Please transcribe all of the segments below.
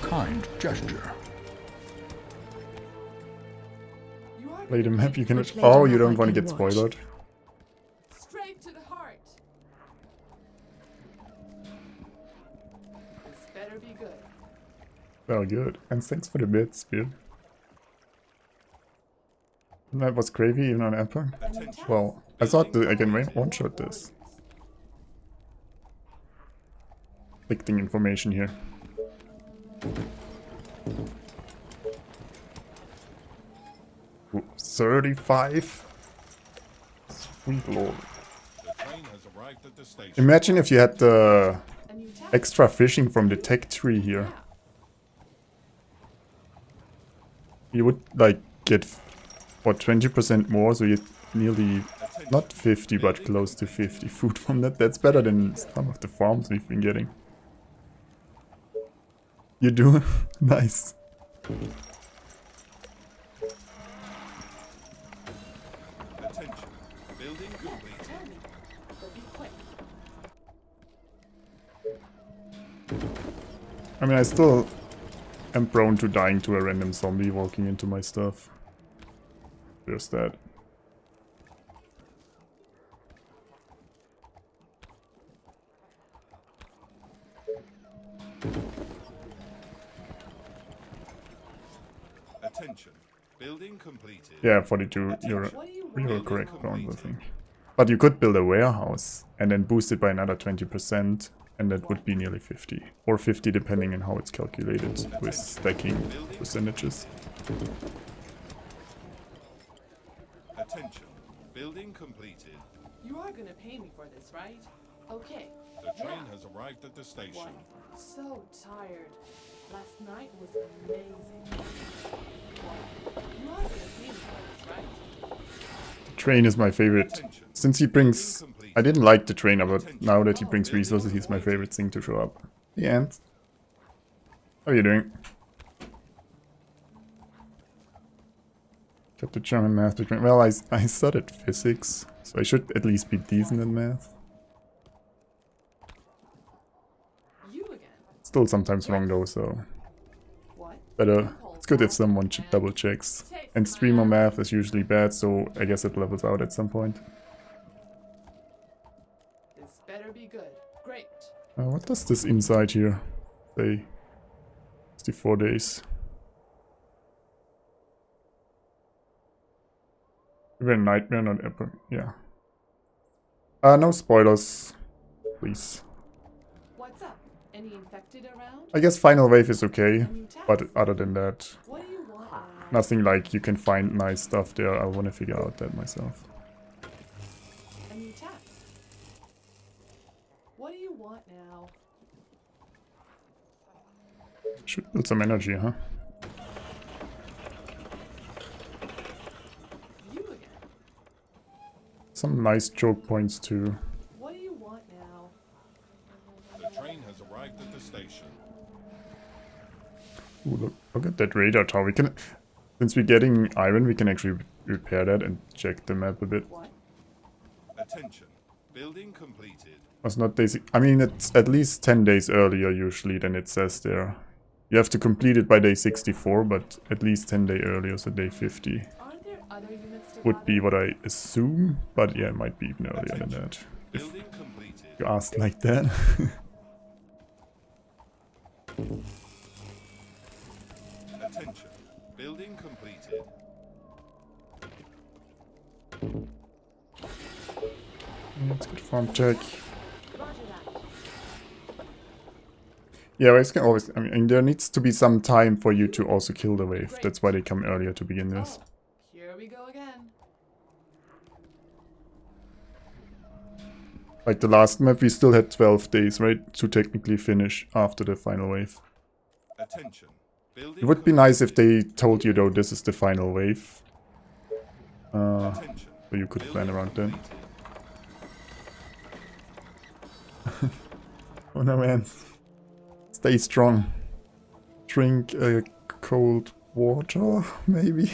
kind gesture. Play the map, you can... Which lady Oh, you map don't I want to can get watch. spoiled. Straight to the heart. This better be good. Well, good. And thanks for the bits, dude. That was gravy even on Apple. Well, I thought that I can one-shot this. Conflicting information here. Ooh, 35? Sweet lord. Imagine if you had the extra fishing from the tech tree here. You would like get what 20% more, so you nearly not 50 but close to 50 food from that. That's better than some of the farms we've been getting. You do? Nice. Attention. Building complete. I mean, I still am prone to dying to a random zombie walking into my stuff. There's that. Attention. Building completed. Yeah, 42, you're correct, Brown, I think. But you could build a warehouse and then boost it by another 20%, and that would be nearly 50. Or 50 depending on how it's calculated with stacking percentages. Attention. Building completed. You are gonna pay me for this, right? Okay. The train has arrived at the station. One. So tired. Last night was amazing. One. You are gonna pay me for this, right? Train is my favorite. Since he brings... I didn't like the trainer, but now that he brings resources, he's my favorite thing to show up. The end. How are you doing? Got the German math degree. Well, I studied physics, so I should at least be decent in math. You again. Still sometimes wrong though, so... What? Better... It's good if someone double checks. And streamer math is usually bad, so I guess it levels out at some point. This better be good. Great. What does this inside here say? 64 days. Even nightmare, not epic. Yeah. No spoilers, please. What's up? Any infected around? I guess final wave is okay, but other than that, What do you want now? nothing like you can find nice stuff there. I want to figure out that myself. A new task. What do you want now? Should build some energy, huh? You again. Some nice choke points too. What do you want now? The train has arrived at the station. Ooh, look at that radar tower. We can, since we're getting iron, we can actually repair that and check the map a bit. What? Attention. Building completed. It's not days. I mean, it's at least 10 days earlier usually than it says there. You have to complete it by day 64, but at least 10 days earlier, so day 50 Aren't there other units to would be bother? what I assume. But yeah, it might be even earlier than that. If Building completed. you ask like that. Attention. Building completed. Let's get farm check. Roger that. Yeah, waves can always... I mean, there needs to be some time for you to also kill the wave. That's why they come earlier to begin with. Oh, here we go again. Like the last map, we still had 12 days, right? To technically finish after the final wave. Attention. Building It would be nice if they told you, though, this is the final wave. Attention. So you could plan around that. Oh no, man. Stay strong. Drink cold water, maybe?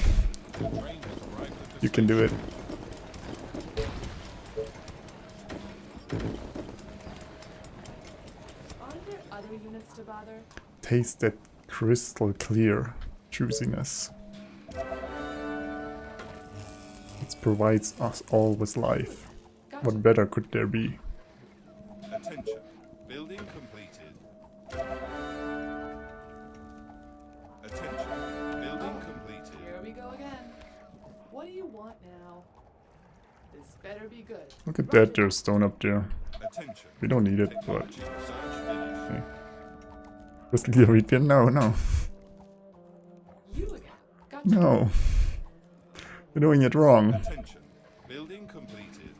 You can do it. Aren't there other units to bother? Taste that crystal clear juiciness. It provides us all with life. What better could there be? Attention. Building completed. Attention. Building completed. Here we go again. What do you want now? This better be good. Look at that, there's stone up there. Attention. We don't need it, but... Technology research finished. Okay. Crystal clear wheat beer? No, no. You again. Gotcha. No. You're doing it wrong. Attention. Building completed.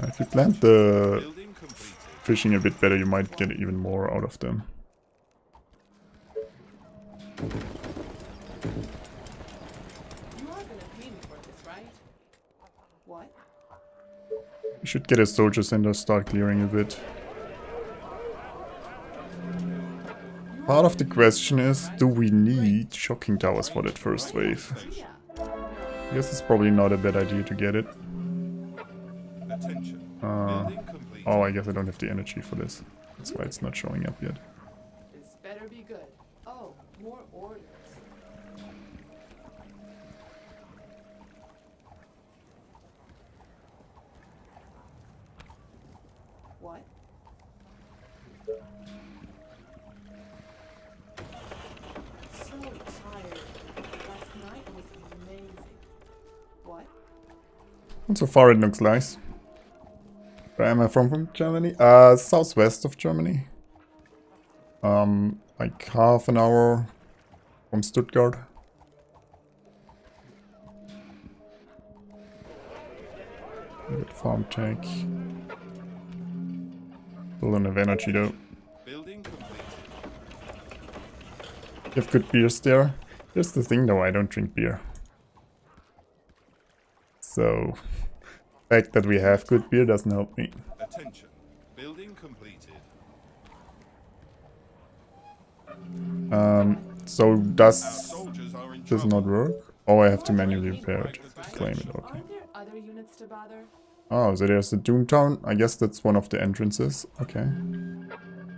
If you plant the Building completed. fishing a bit better, you might get even more out of them. You are gonna pay me for this, right? What? We should get a soldier center, start clearing a bit. Part of the question is, do we need shocking towers for that first wave? Yeah. I guess it's probably not a bad idea to get it. Attention. Building completed. Oh, I guess I don't have the energy for this. That's why it's not showing up yet. This better be good. Oh, more orders. What? So tired. Last night was amazing. What? And so far it looks nice. Where am I from Germany? Southwest of Germany. Like half an hour from Stuttgart. A bit farm tech. Still don't have energy though. Building completed. You have good beers there. Here's the thing though, I don't drink beer. So, the fact that we have good beer doesn't help me. Attention. Building completed. So Our does soldiers are in this trouble. not work? Oh, I have to manually repair it to claim it, okay. Aren't there other units to bother? Oh, so there's the Doomtown. I guess that's one of the entrances. Okay.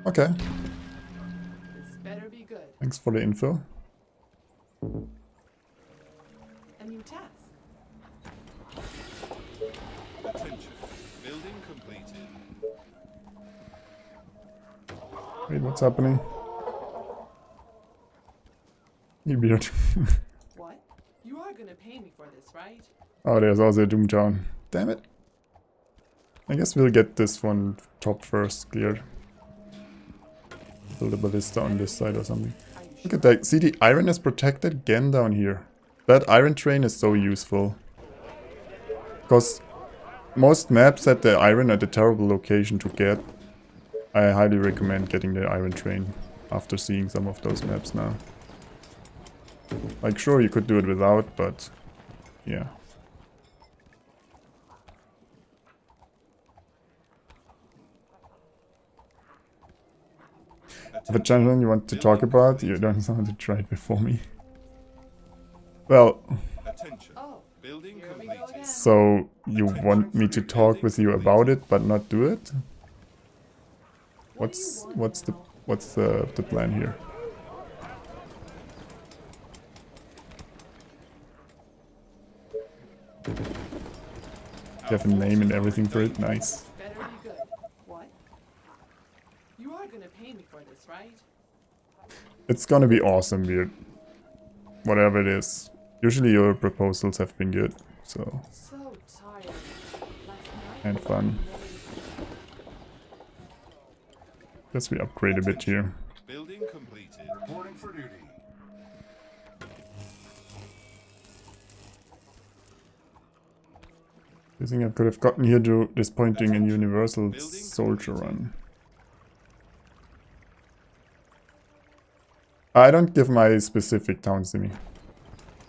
Okay, This better be good. thanks for the info. A new task. Attention. Building completed. Wait, what's happening? You beard. What? You are gonna pay me for this, right? Oh, there's also a Doomtown. Damn it. I guess we'll get this one top first cleared. Build a ballista on this side or something. Are you Look at that. See, the iron is protected again down here. That iron train is so useful. Because most maps had the iron at a terrible location to get. I highly recommend getting the iron train after seeing some of those maps now. Like, sure, you could do it without, but yeah. Have a gentleman you want to talk about? You don't want to try it before me. Well, Attention. Oh, Building here we go completed. again. so you want me to talk with you about it, but not do it? What do you want What's now? the plan here? You have a name and everything for it? Nice. Better be good. What? You are gonna pay me for this, right? It's gonna be awesome, weird. Whatever it is. Usually your proposals have been good, so... So tired. Last night and was fun. amazing. Guess we upgrade a bit here. Building completed. Reporting for duty. I think I could have gotten here to disappointing in Universal Soldier Run. I don't give my specific towns to me.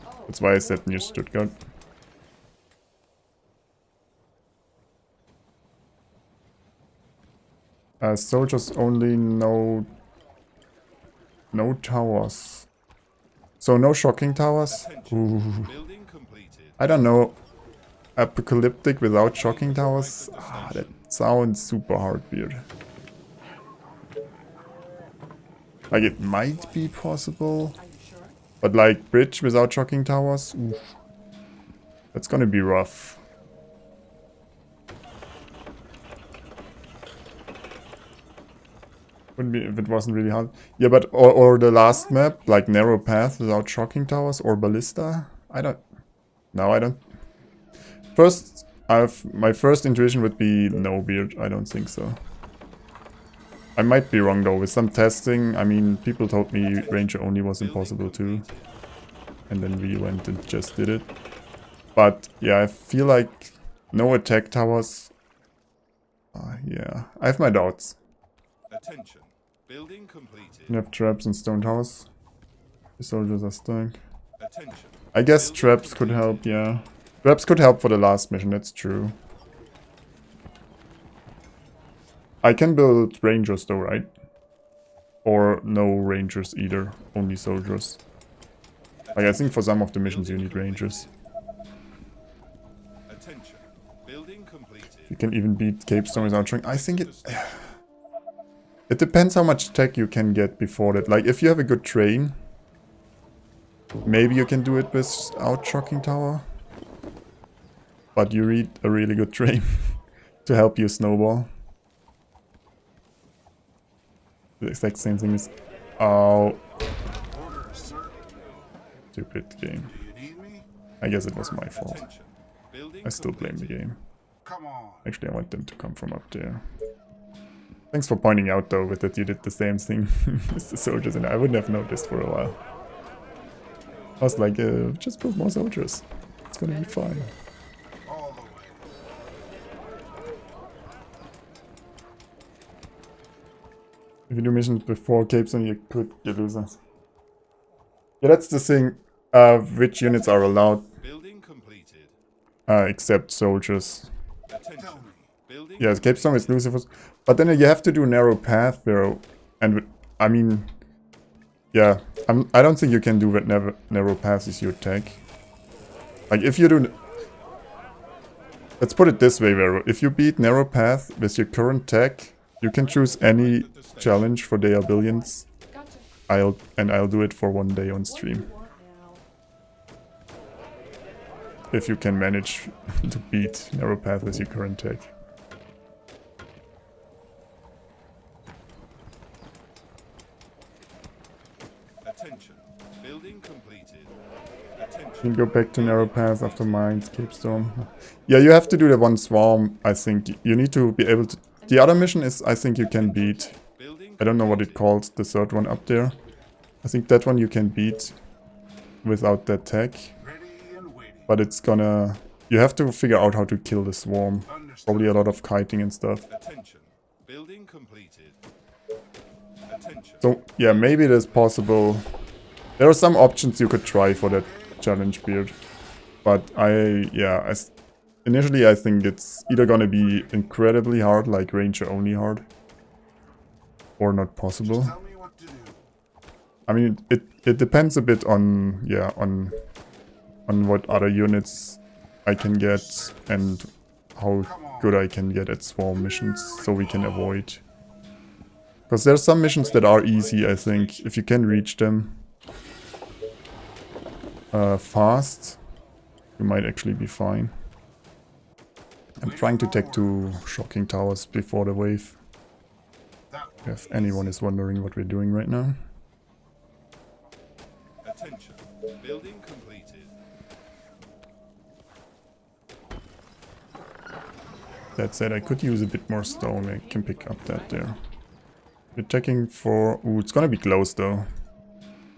Oh, That's why I said near Stuttgart. Soldiers only no towers. So no shocking towers? Ooh. Building completed. I don't know. Apocalyptic without shocking towers? Ah, that sounds super hard, beard. Like, it might be possible. Are you sure? But like, bridge without shocking towers? Oof. That's gonna be rough. Wouldn't be if it wasn't really hard. Yeah, but or the last map, like narrow path without shocking towers or ballista? I don't... No, I don't... First, my first intuition would be no beard. I don't think so. I might be wrong though. With some testing, I mean, people told me ranger only was impossible too. And then we went and just did it. But yeah, I feel like no attack towers. Yeah, I have my doubts. Attention. Building completed. You have traps and stone towers. The soldiers are stuck. Attention. I guess traps could help, yeah. Traps could help for the last mission, that's true. I can build rangers though, right? Or no rangers either, only soldiers. Like, I think for some of the missions you need rangers. Attention. Building completed. You can even beat Cape Storm without trying. I think it... It depends how much tech you can get before that. Like, if you have a good train, maybe you can do it without shocking tower. But you need a really good train to help you snowball. The exact same thing is... Oh. Stupid game. I guess it was my fault. Attention. Building I still blame the game. Actually, I want them to come from up there. Thanks for pointing out though with that you did the same thing with the soldiers, and I wouldn't have noticed for a while. I was like, just build more soldiers. It's gonna be fine. If you do missions before Capes, then you could get losers. Yeah, that's the thing. Which units are allowed? Building completed. Except soldiers. Attention. Building Yeah, Cape Storm is Lucifer's. But then you have to do narrow path, bro. And I mean, yeah, I don't think you can do that narrow path is your tech. Like if you do, let's put it this way, Vero. If you beat narrow path with your current tech, you can choose any challenge for Day of Billions. Gotcha. I'll do it for one day on What do stream. you want now? If you can manage to beat narrow path with your current tech. Attention. Building completed. You Attention. can go back to narrow path after mines, Cape Storm. Yeah, you have to do the one swarm, I think. You need to be able to... The other mission is, I think you can beat. Building I don't know what it calls, the third one up there. I think that one you can beat without that tech. But it's gonna... You have to figure out how to kill the swarm. Probably a lot of kiting and stuff. Attention. Building completed. Attention. So, yeah, maybe it is possible. There are some options you could try for that challenge beard. But initially I think it's either gonna be incredibly hard, like ranger only hard. Or not possible. I mean, it depends a bit on, yeah, on what other units I can get and how good I can get at swarm missions, so we can avoid. Because there's some missions that are easy, I think, if you can reach them fast, you might actually be fine. I'm trying to take 2 shocking towers before the wave. If anyone is wondering what we're doing right now. Attention. Building completed. That said, I could use a bit more stone. I can pick up that there. We're checking for... Ooh, it's gonna be close though.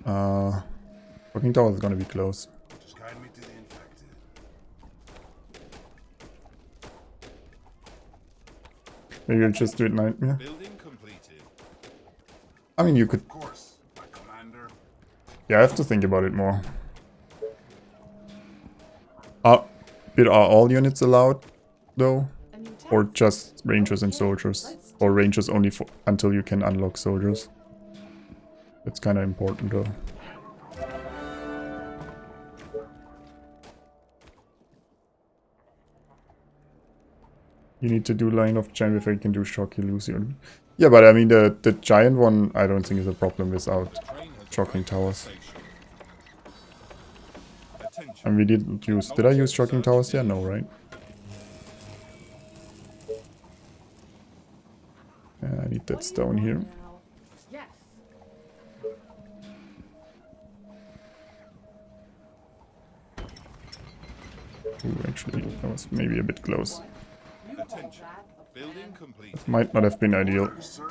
Shocking tower is gonna be close. Just guide me to the infected. Maybe you'll just do it nightmare. Building completed. I mean, you could... Of course, my commander. Yeah, I have to think about it more. But are all units allowed though? A new task. Or just rangers and soldiers? Or rangers only for until you can unlock soldiers? That's kind of important though. You need to do line of giant before you can do shock illusion. Yeah, but I mean the giant one I don't think is a problem without Train has shocking arrived at the towers. station. Attention. And we didn't use... Did I use shocking towers there? No, right? I need that stone here. Now. Yes. Ooh, actually, that was maybe a bit close. You call Attention. that a Building plan? complete. Might not have been ideal. Orders, sir.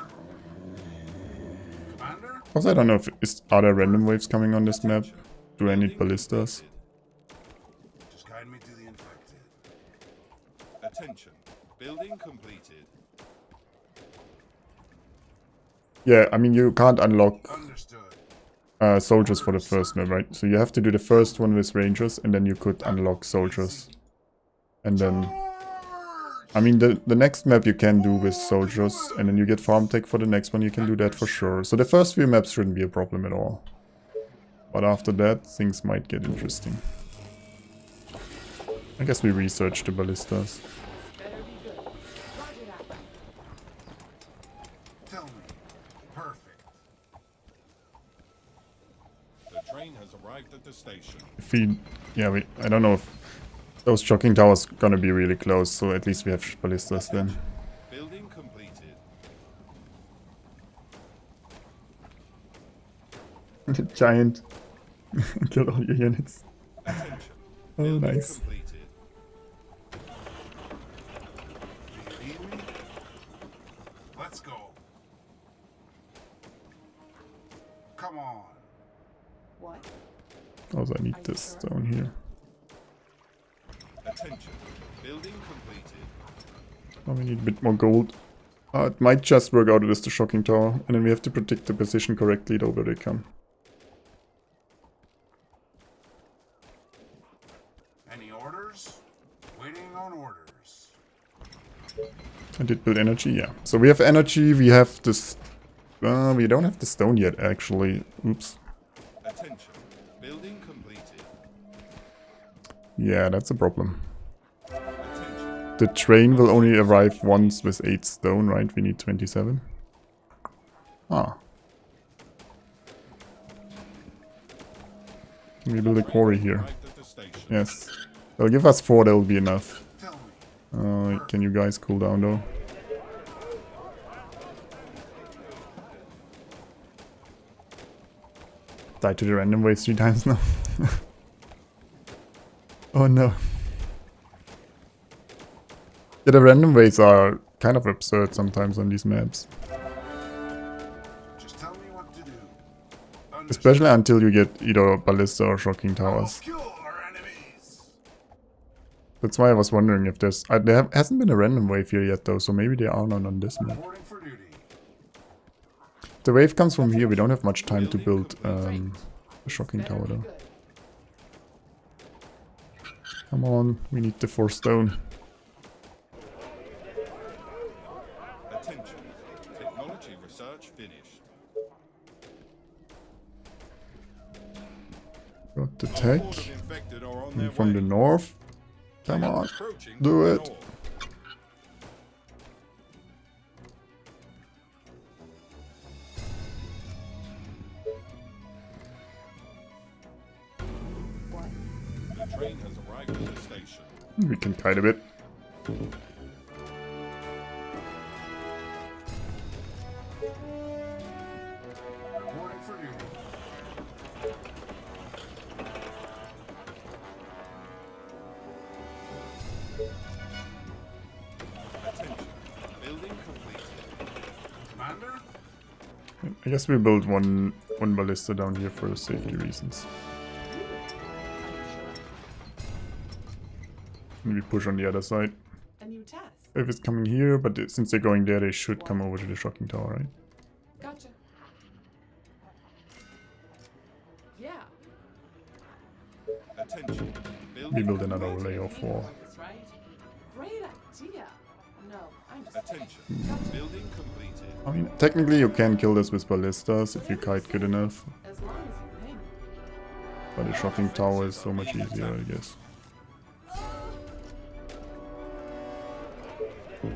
Commander? Also, I don't know if... Are there random waves coming on this map? Do I need ballistas? Just guide me to the infected. Attention. Building completed. Yeah, I mean, you can't unlock Understood. soldiers for the first map, right? So you have to do the first one with rangers, and then you could unlock soldiers. And then... I mean, the next map you can do with soldiers, and then you get farm tech for the next one, you can do that for sure. So the first few maps shouldn't be a problem at all. But after that, things might get interesting. I guess we research the ballistas. Better be good. Roger that. Tell me. Perfect. The train has arrived at the station. If we... Yeah, I don't know if those shocking towers gonna be really close, so at least we have ballistas then. Building completed. Giant. Killed all your units. Attention. Oh, Building nice. completed. Do you need me? Let's go. Come on. What? Also, I need this stone here. Attention. Building completed. Oh, we need a bit more gold. It might just work out with the shocking tower, and then we have to predict the position correctly though where they come. Any orders? Waiting on orders. I did build energy, yeah. So we have energy, we have this... we don't have the stone yet, actually. Oops. Attention. Building completed. Yeah, that's a problem. Attention. The train will only arrive once with 8 stone, right? We need 27. Ah. Can we build a quarry here? Arrived at the station. Yes. They'll give us 4, that'll be enough. Tell me. Can you guys cool down though? Died to the random waves 3 times now. Oh no. Yeah, the random waves are kind of absurd sometimes on these maps. Just tell me what to do. Understood. Especially until you get either ballista or shocking I'll towers. kill our enemies. That's why I was wondering if there's... there hasn't been a random wave here yet though, so maybe there are none on this map. Reporting for duty. The wave comes from here, we don't have much time to build the shocking tower though. Good. Come on, we need the 4 stone. Attention. Technology research finished. Got the A tech. horde of infected are on their From way. the north. Come on, Approaching do from the it. north. What? The train has arrived at the station. We can kite a bit. Reporting for duty. Attention. Building completed. Commander? I guess we build one ballista down here for safety reasons. And we push on the other side. A new task. If it's coming here, but since they're going there, they should come over to the shocking tower, right? Gotcha. Yeah. Attention. We build another layer of wall. That's right. Great idea. No, I'm just Attention. Building completed. I mean, technically you can kill this with ballistas if you kite good enough. as long as you pay me. But the shocking tower is so much easier, I guess. They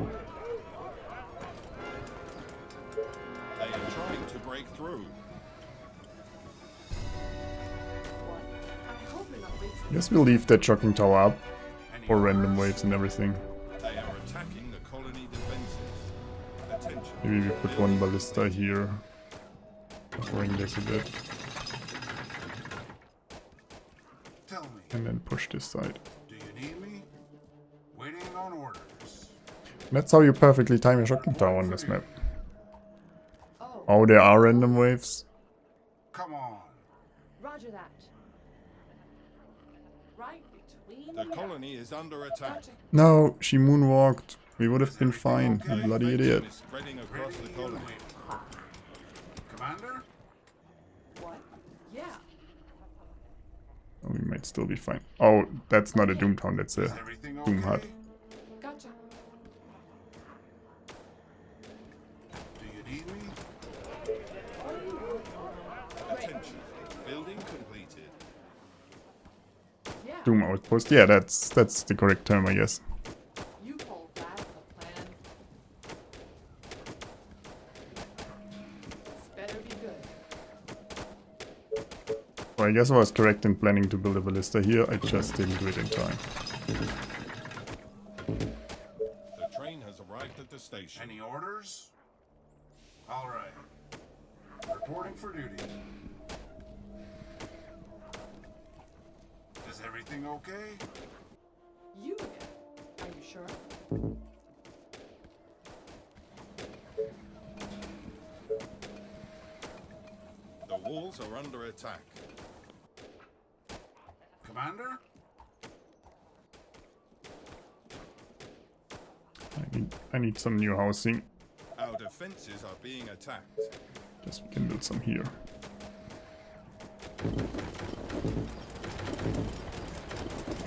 are trying to break through. I hope you're not wasting. Guess we'll leave that shocking tower up for random waves and everything. They are attacking the colony defenses. Attention. Maybe we put one ballista here. Ring this a bit. Tell me, And then push this side. do you need me? Waiting on orders. That's how you perfectly time your shocking tower on this map. Oh, Oh, there are random waves. Come on. Roger that. right between The colony is under attack. No, she moonwalked. We would have been fine, you bloody idiot. Infection is spreading across the Ready colony. and waiting. Commander? What? Yeah. Oh, we might still be fine. Oh, that's not a Doomtown, that's Is a everything Doom okay? Hut. Gotcha. Do you need me? Attention. Building completed. Yeah. Doom Outpost. Yeah, that's the correct term, I guess. You call that a plan? This better be good. Well, I guess I was correct in planning to build a ballista here, I just didn't do it in time. The train has arrived at the station. Any orders? All right. Reporting for duty. Is everything okay? You again? Are you sure? The walls are under attack. Commander? I need some new housing. Our defenses are being attacked. Guess we can build some here.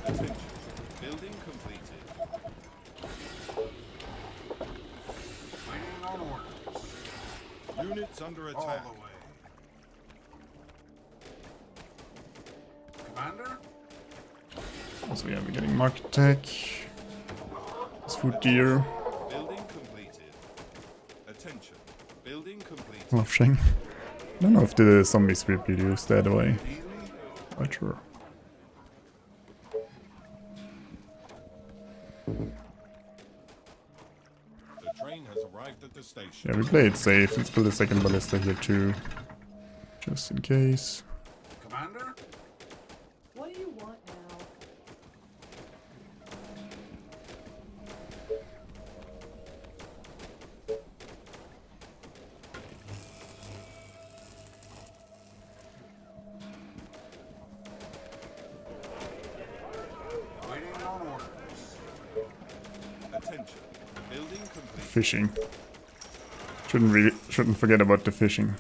Attention. Building completed. Waiting on orders. Units under All attack. the way. Commander? Also, yeah, we're getting market tech. This food deer. Building completed. Attention. Building completed. Offshing. I don't know if the zombies will be used that way. Need me? Not sure. The train has arrived at the station. Yeah, we play it safe. Let's build a second ballista here too. Just in case. Commander? What do you want now? Waiting on orders. Attention. Building complete. Fishing. Shouldn't forget about the fishing.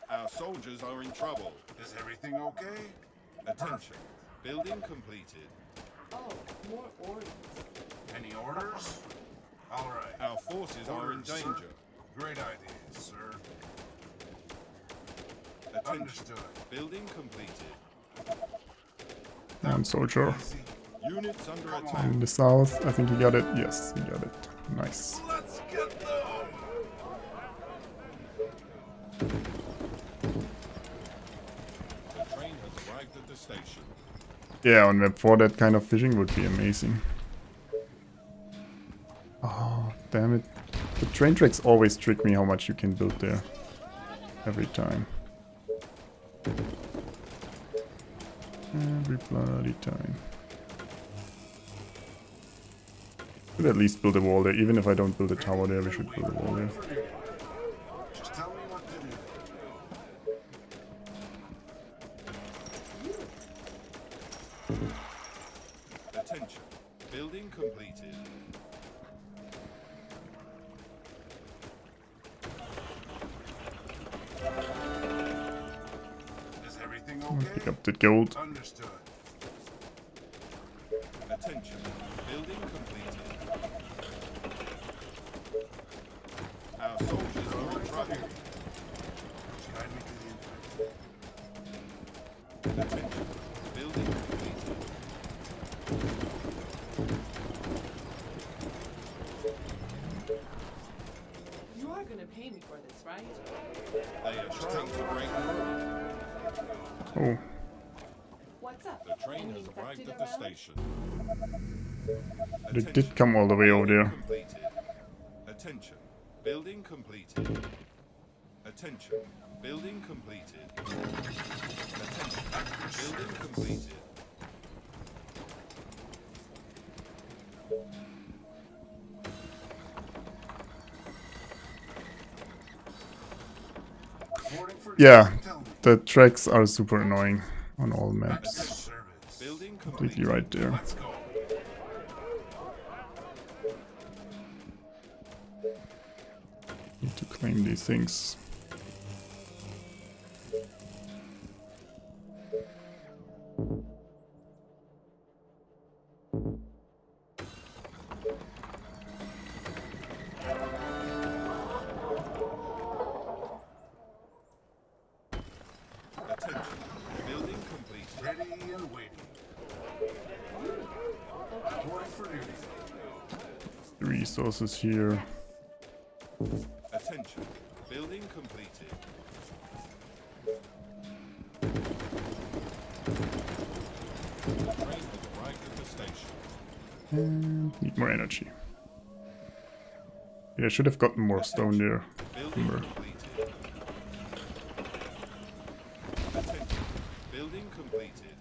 Our soldiers are in trouble. Is everything okay? Attention. Building completed. Oh, more orders. Any orders? All right. Our forces are in Orders, sir. danger. Great idea, sir. Attention. Understood. Building completed. One soldier. Easy. Units under Come attack. In the south, I think he got it. Yes, he got it. Nice. Let's get them! The train has arrived at the station. Yeah, on map 4 that kind of fishing would be amazing. Oh, damn it. The train tracks always trick me how much you can build there. Every time. Every bloody time. Should at least build a wall there. Even if I don't build a tower there, we should build a wall there. Just tell me what to do. Attention. Building completed. Is everything Pick okay? up the gold. Understood. Attention. Building completed. Our soldiers are in trouble. Guide me to Attention. Building completed. You are gonna pay me for this, right? They are trying to break through. Oh, What's up? The train Any has arrived infected at the around? station. it did come all the way over there. Completed. Attention. Building completed. Attention. Building completed. Attention. Building completed. Reporting for Yeah, duty. Tell me. the tracks are super annoying on all maps. Service. Building Completely completed. right there. Let's go. Need to claim these things. Attention. Building completed. Ready and waiting. Reporting for duty. The resources here. Attention. Building completed. The train has arrived at the station. And need more energy. Yeah, I should have gotten more stone there. Building Remember. completed. Attention. Building completed.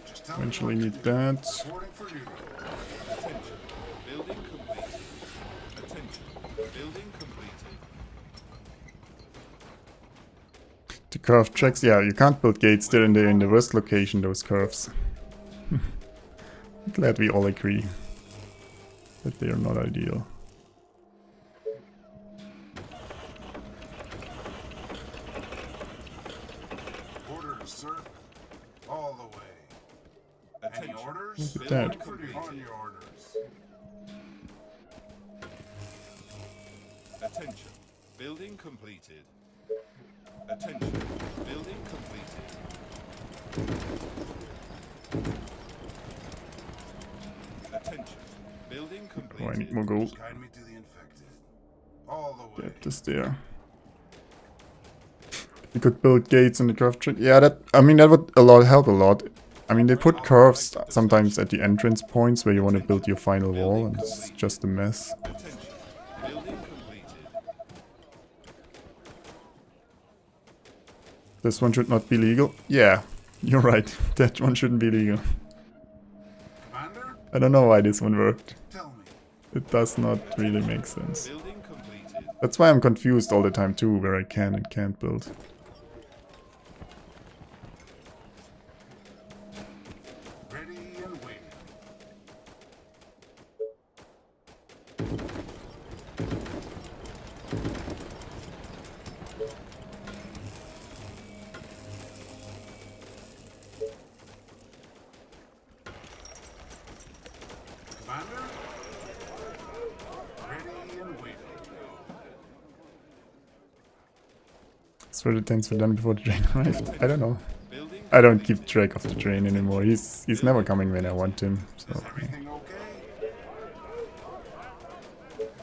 Just tell me Eventually what to need do. that. Reporting for duty. Attention. Building completed. Attention. Building completed. The curved tracks, yeah, you can't build gates there in the worst location, those curves. Glad we all agree that they are not ideal. Orders, sir. All the way. Any Attention. orders? Look at that. Reporting for duty. On your orders. Attention. Building completed. Attention. Building completed. Attention. Building completed. Oh, I need more gold. Guide me to the infected. All the way. Get this there. You could build gates in the curved track. Yeah, that, I mean, that would help a lot. I mean, they put curves sometimes at the entrance points where you want to build your final wall, and it's just a mess. Attention. Building completed. This one should not be legal. Yeah, you're right. That one shouldn't be legal. Commander, I don't know why this one worked. tell me. It does not really make sense. Building completed. That's why I'm confused all the time too, where I can and can't build. Ready and waiting. Commander, ready and waiting. So the tanks were done before the train arrived? I don't know. Building I don't keep track of the train anymore. He's never coming when I want him. So Everything okay?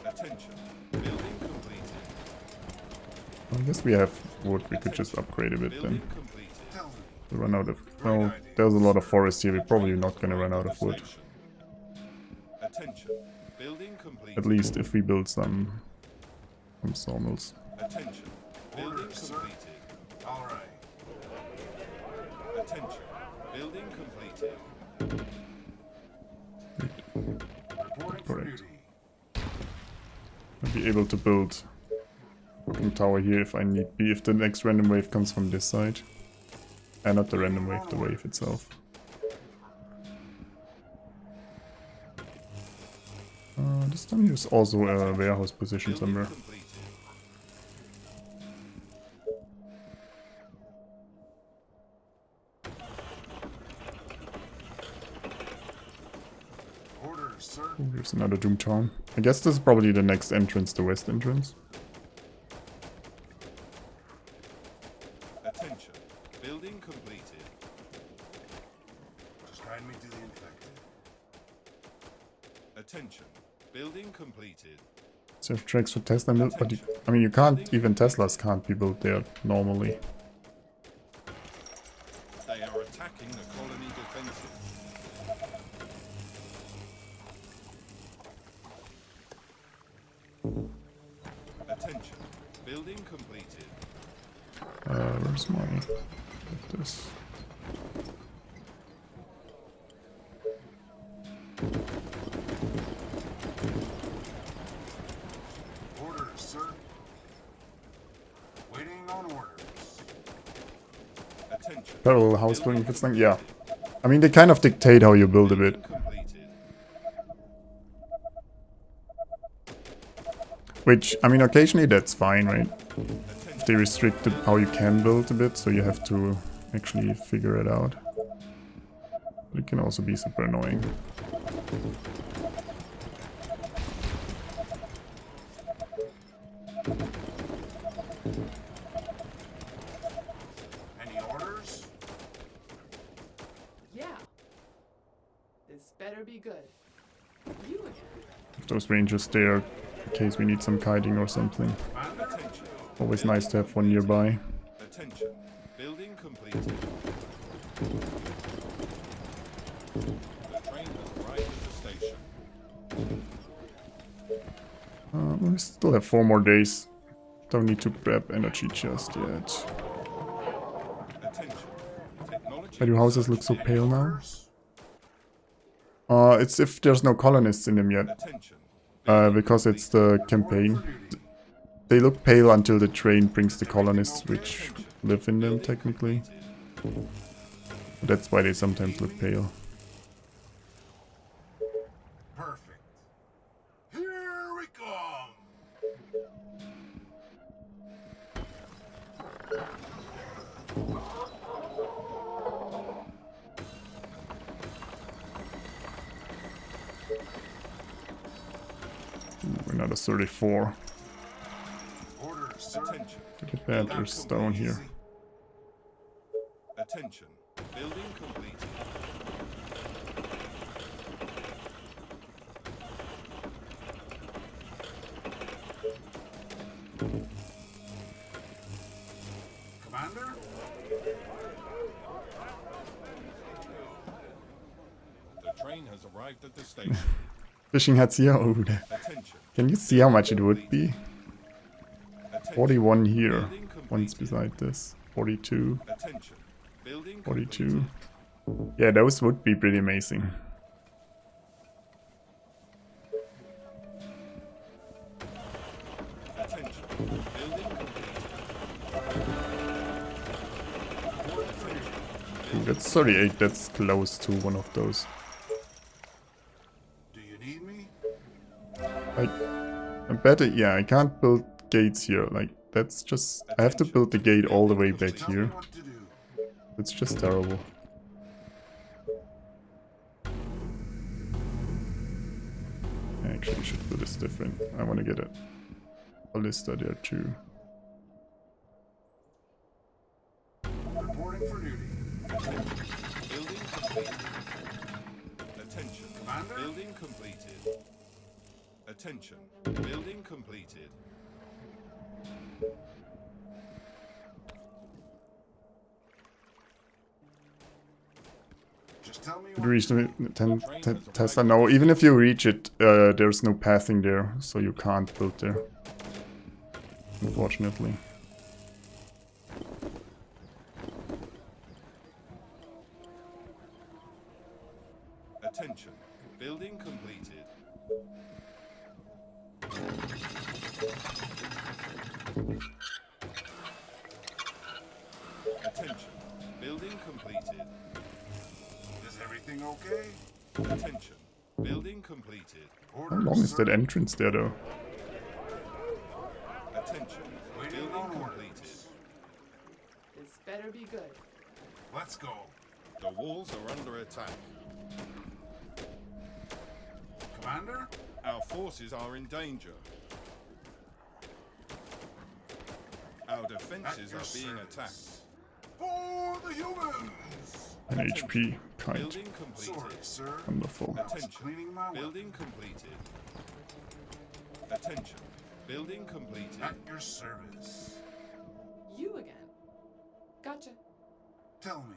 Attention. Building completed. I guess we have wood. We could just upgrade a bit then. Building completed. Tell me. We run out of. No, there's a lot of forest here. We're probably not gonna run out of wood. Station. Attention. Building completed. At least if we build some sawmills. Attention. Building Orders, sir. completed. All right. Attention. Building completed. Reporting for Correct. duty. I'll be able to build a tower here if I need be. If the next random wave comes from this side. And not the random wave, the wave itself. This time there's also a warehouse position Building somewhere. completed. Orders, sir. Oh, there's another Doom Town. I guess this is probably the next entrance, the west entrance. Attention. Building Guide me to the infected. Attention. Building completed. Serve tracks for Tesla build, but you, I mean, you can't, even Teslas can't be built there normally. They are attacking the colony defenses. Attention. Building completed. Where's my... Get this. Orders, sir. Waiting on orders. Attention. Parallel house building, if it's like, yeah. I mean, they kind of dictate how you build a bit. Completed. Which, I mean, occasionally that's fine, right? If they restrict how you can build a bit, so you have to actually figure it out. But it can also be super annoying. Any orders? Yeah. This better be good. You again. If those rangers there, in case we need some kiting or something. Attention. Always nice to have one nearby. Attention. Building completed. The train has arrived at the station. We still have 4 more days. Don't need to grab energy just yet. Attention. Technology. Why do houses look so pale now? Orders? It's if there's no colonists in them yet. Attention. Because it's the campaign. They look pale until the train brings the colonists, which live in them technically. That's why they sometimes look pale. Perfect. Here we come. Ooh, another 34. Orders, sir. Attention. Look at that, there's stone here. Attention. Building completed. Commander? The train has arrived at the station. Fishing huts here? Oh, Attention. can you see how much it would be? Attention. 41 here. Building One's completed. beside this. 42. Attention. Building 42. Yeah, those would be pretty amazing. Attention. Building completed. Ooh, that's 38, that's close to one of those. Do you need me? I bet it, yeah, I can't build gates here. Like, that's just... I have to build the gate all the way back Tell me here. what to do. It's just terrible. I actually should do this different. I want to get a ballista there too. Reporting for duty. Building completed. Attention. Commander? Building completed. Attention. Building completed. Just tell me Did what you reach the Tesla? No, even if you reach it, there's no pathing there, so you can't build there. Unfortunately. Attention. Building completed. Attention. Building completed. Is everything okay? Attention. Building completed. How Orders, long is that sir. entrance there though? Attention. Waiting Building on completed. orders. This better be good. Let's go. The walls are under attack. Commander? Our forces are in danger. Our At defenses your are being service. attacked. For the humans! An HP. kite. Building completed. Sorry, sir. Wonderful. I was Attention. cleaning my weapon. Building completed. Attention. Building completed. At your service. You again. Gotcha. Tell me.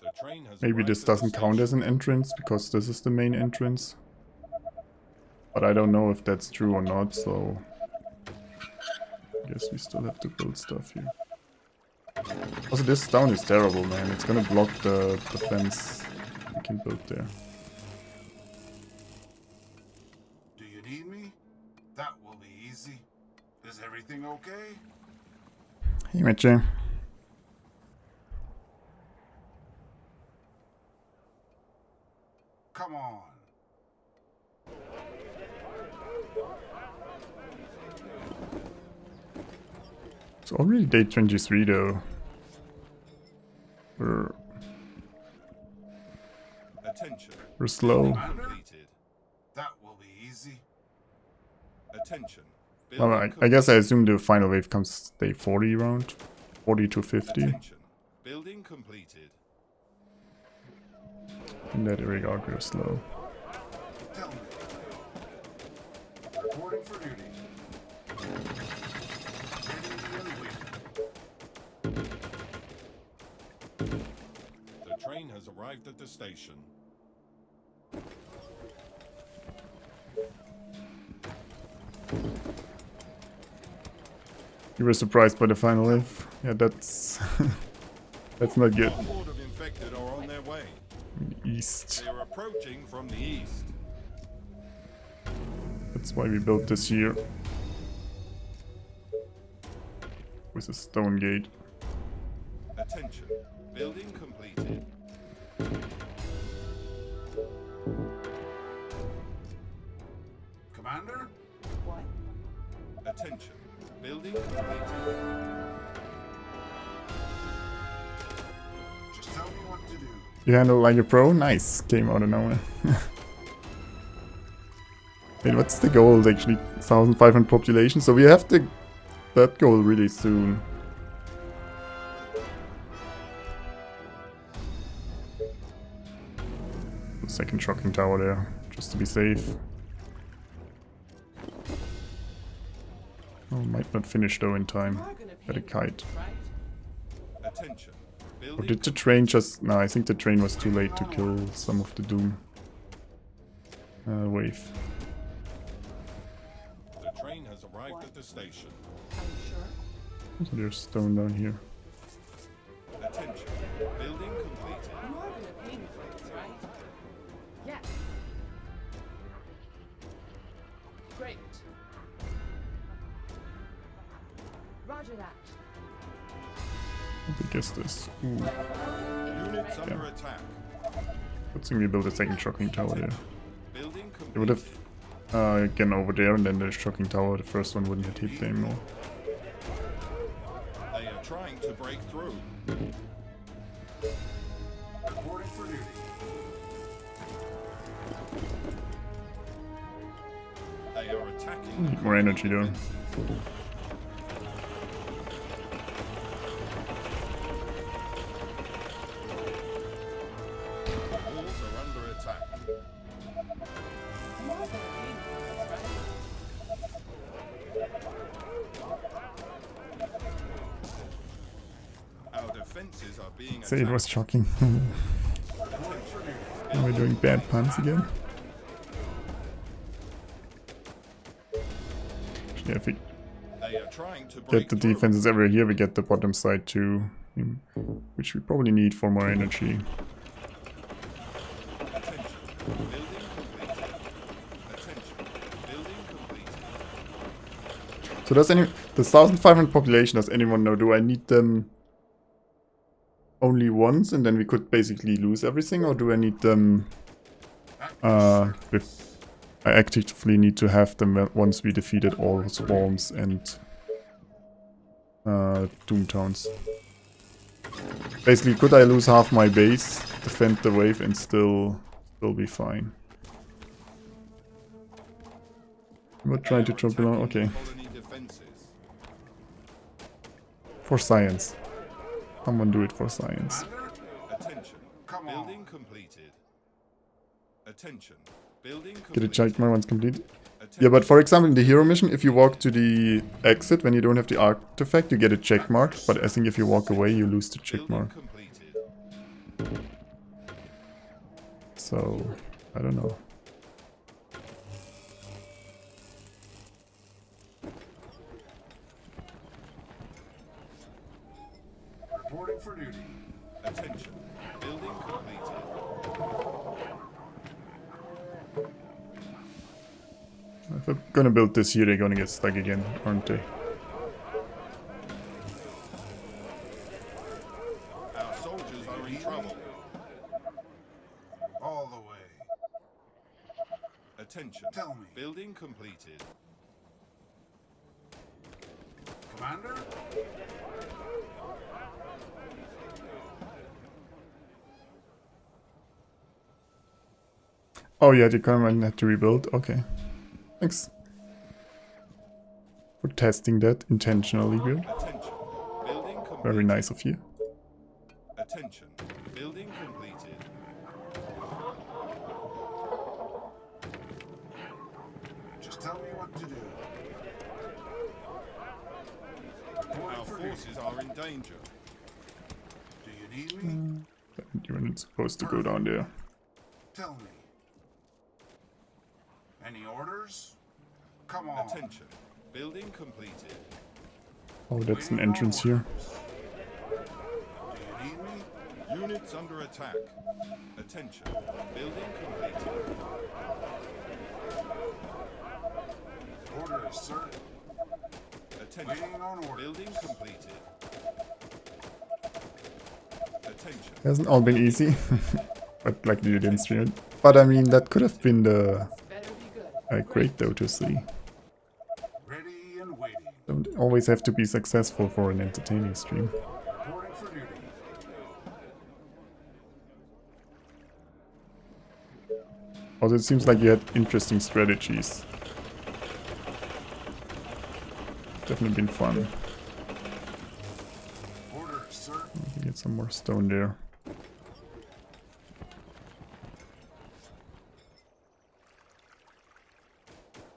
The train has Maybe arrived this at the doesn't count as station. an entrance because this is the main entrance. But I don't know if that's true or not, so I guess we still have to build stuff here. Also, this stone is terrible, man. It's gonna block the fence we can build there. Do you need me? That will be easy. Is everything okay? Hey, Mitchell. Come on. It's already day 23 though. We're Attention. slow. Completed. That will be easy. Attention. Well, I guess I assume the final wave comes day 40 round. 40 to 50. Attention. Building completed. In that regard, we're slow. Tell me. Reporting for duty. The train has arrived at the station. You were surprised by the final wave? Yeah, that's that's not good. A horde of infected are on their way. East. They are approaching from the east. That's why we built this here. With a stone gate. Attention. Building completed. Commander? What? Attention. Building completed. Just tell me what to do. You handle like a pro? Nice. Came out of nowhere. Wait, what's the goal actually? 1,500 population. So we have that goal really soon. Second shocking tower there, just to be safe. Oh, might not finish though in time. You are gonna Had a pay me, kite. right? Attention. Or Building did the train just... No, I think the train was too late to kill some of the Doom. Wave. The train has arrived at the station. Are you sure? So there's stone down here. Attention. Building completed. You are gonna pay me for this, right? Yes. Great. Roger that. What big is this? Ooh, Units under attack. good thing we built a second shocking tower there. Building It would completed. have again over there and then the shocking tower, the first one wouldn't have hit anymore. They are trying to break through. Reporting for duty. They are attacking. Need more energy though. The walls are under attack. You are gonna pay me for this, right? Our defenses are being Say it was attacked. shocking. Are we doing bad puns again? Actually, if we They are trying to break get the through. defenses everywhere here, we get the bottom side too. Which we probably need for more energy. Attention. Building completed. Attention. Building completed. So does any... The 1,500 population, does anyone know? Do I need them only once and then we could basically lose everything? Or do I need them... with... I actively need to have them once we defeated all swarms and... Doomtowns. Basically, could I lose half my base, defend the wave and still be fine? I'm not trying to drop below. Okay. Colony defenses. For science. Someone do it for science. Commander? Attention. Come on. Building completed. Attention. Building Did completed. it check my one's completed? Yeah, but for example, in the hero mission, if you walk to the exit when you don't have the artifact, you get a check mark. But I think if you walk away, you lose the check Building mark. completed. So, I don't know. Reporting for duty. Attention. Building completed. If I'm gonna build this here, they're gonna get stuck again, aren't they? Our soldiers are in trouble. All the way. Attention. Tell me. Building completed. Commander? Oh yeah, the command had to rebuild. Okay. Thanks for testing that intentionally, Bill. Attention. Building completed. Very nice of you. Attention. Building completed. Just tell me what to do. Reporting Our for duty. forces are in danger. Do you need me? You weren't supposed to go down there. Tell me. Any orders? Come on. Attention. Building completed. Oh, that's an entrance here. Do you need me? Units under attack. Attention. Building completed. Orders, sir. Attention. Waiting on orders. Building completed. Attention. Hasn't all been easy, but luckily you didn't stream it. But I mean, that could have been the Better be good. great though to see. Ready and waiting. Don't always have to be successful for an entertaining stream. Reporting for duty. Also, it seems like you had interesting strategies. Definitely been fun. Orders, sir. Get some more stone there.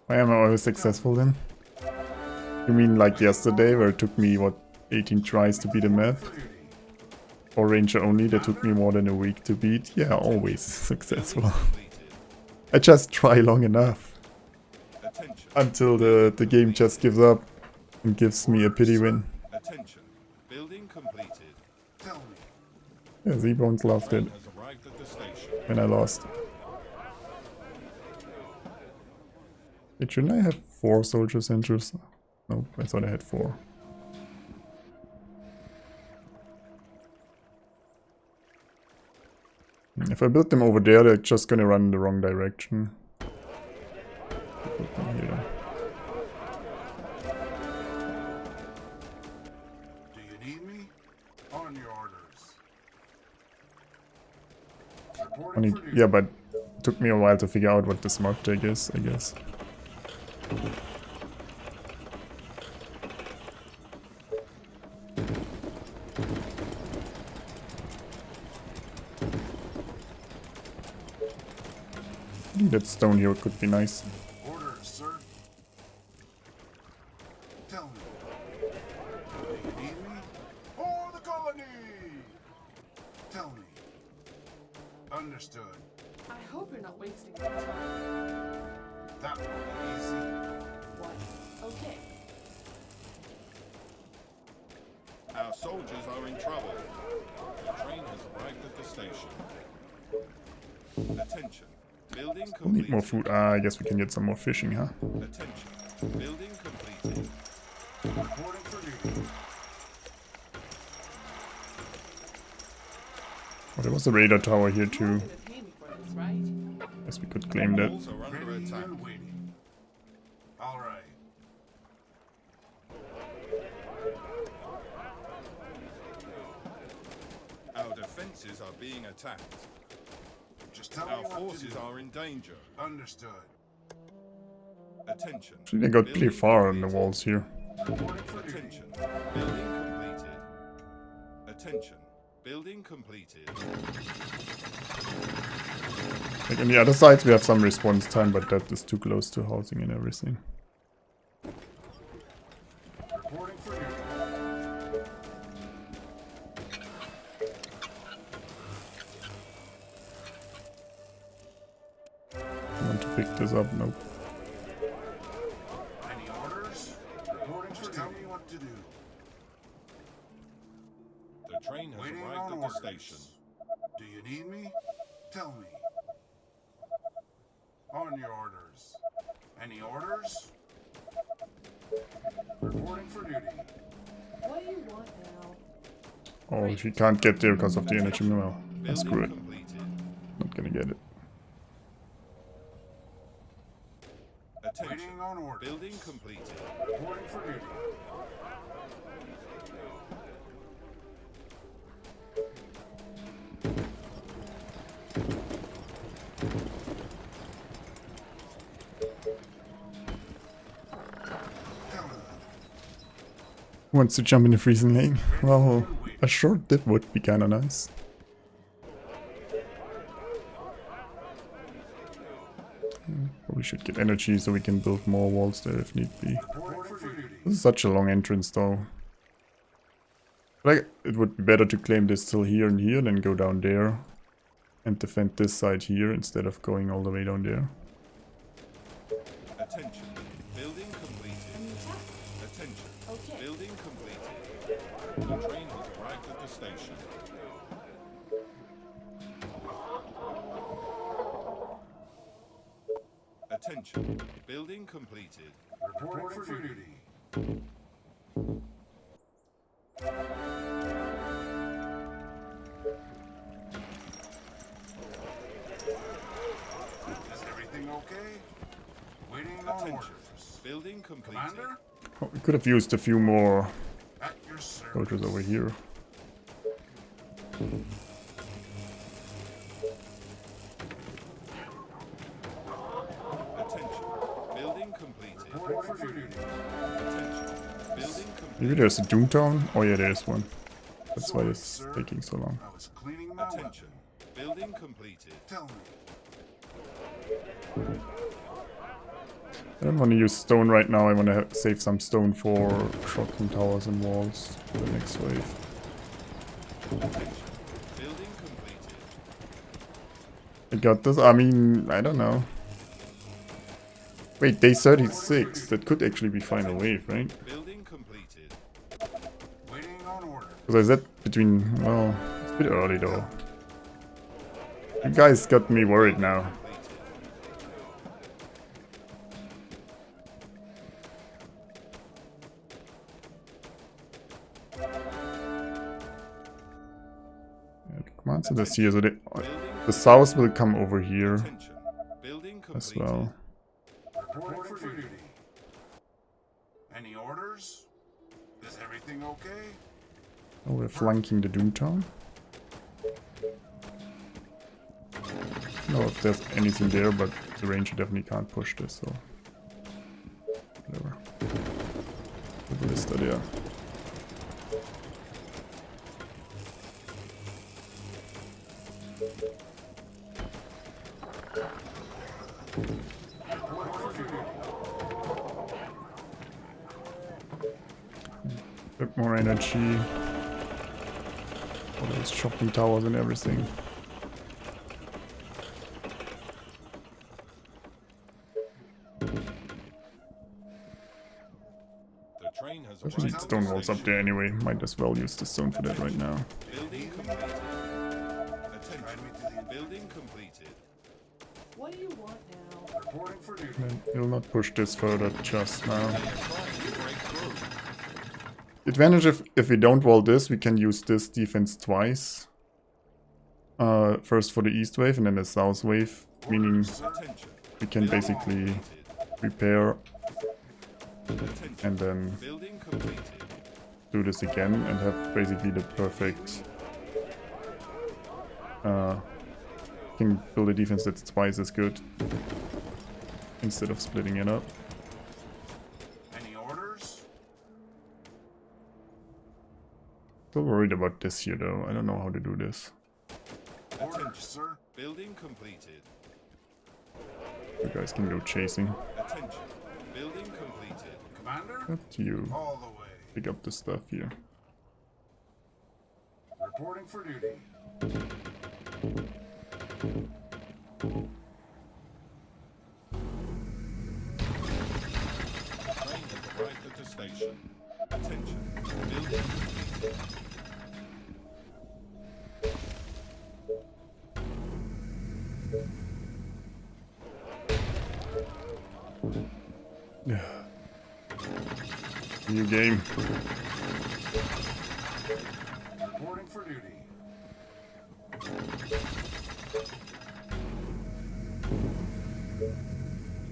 Why am I always successful then? You mean like yesterday where it took me, what, 18 tries to beat a map? For duty. Or Ranger only that took me more than a week to beat? Yeah, always successful. I just try long enough. Attention. Until the game just gives up and gives me a pity win. Attention. Building completed. Tell me. Yeah, Z-Bones loved it Train has arrived at the station. when I lost. Wait, shouldn't I have 4 soldier centers? Nope, I thought I had 4. If I build them over there, they're just gonna run in the wrong direction. Put them here. Do you need me? On your orders. Reporting for duty. Yeah, but it took me a while to figure out what the smart take is, I guess. That stone here could be nice. Orders, sir. Tell me. Do you need me? For the colony! Tell me. Understood. I hope you're not wasting your time. That will be easy. What? Okay. Our soldiers are in trouble. The train has arrived at the station. Attention. Building We'll need more completed. food. Ah, I guess we can get some more fishing, huh? Attention. Building completed. Reporting for duty. Oh, there was a radar tower here too. You're gonna pay me for this, right? Guess we could claim that. Walls are under Ready attack. and waiting. All right. Our defenses are being attacked. Just tell me Our what to forces do. are in danger. Understood. Attention. Actually, they got pretty Building far on the completed. walls here. Reporting for duty. Attention. Building completed. Attention. Building completed. Like on the other sides we have some response time, but that is too close to housing and everything. Reporting for duty. I want to pick this up, nope. Any orders? Reporting for tell me what to do. The train has Waiting arrived on at the orders. station. Do you need me? Tell me. On your orders. Any orders? Reporting for duty. What do you want now? Oh, she can't get there because of the energy mineral. Building Screw it. completed. Not gonna get it. Attention. Waiting on orders. Building completed. Reporting for duty. Who wants to jump in the freezing lane? Well, a short dip would be kinda nice. Probably should get energy so we can build more walls there if need be. Reporting for duty. This is such a long entrance though. Like, it would be better to claim this till here and here, then go down there and defend this side here instead of going all the way down there. Attention. Building completed. Attention. Okay. Building completed. The train has arrived at the station. Attention. Building completed. Reporting for duty. Is everything okay? Waiting on Attention. orders. Building completed. Commander? Oh, we could have used a few more At your service. soldiers over here. Attention. Building completed. Reporting for duty. Attention. Building completed. Maybe there's a Doomtown? Oh yeah, there's one. That's why it's taking so long. I was cleaning my Attention. weapon. Building completed. Tell me. I don't want to use stone right now, I want to save some stone for shotgun towers and walls for the next wave. Attention. Building completed. I got this, I mean, I don't know. Wait, day 36, that could actually be final wave, right? Building completed. Waiting on order. Because I said between, well, it's a bit early though. You guys got me worried now. Yeah, the command center's here, so the south will come over here Attention. Building completed. as well. Reporting for duty. Any orders? Is everything okay? Oh, we're flanking the Doomtown. No, if there's anything there, but the ranger definitely can't push this, so whatever. The ballista there. Bit more energy. All those shopping towers and everything. The train has There's arrived need at stone the walls up station. there anyway. Might as well use the stone for that right now. Building completed. Attention. Building completed. What do you want now? Reporting for duty. And we'll not push this further just now. They are trying to break through. The advantage if we don't wall this, we can use this defense twice. First for the east wave and then the south wave, meaning Attention. we can basically repair Attention. and then Building completed. do this again and have basically the perfect can build a defense that's twice as good instead of splitting it up. Any orders? Still worried about this here though. I don't know how to do this. Orders, sir. Building completed. You guys can go chasing. Attention. Building completed. Commander? Up to you. All the way. Pick up the stuff here. Reporting for duty. Train has arrived at the station. Attention. Building completed. New game. Reporting for duty.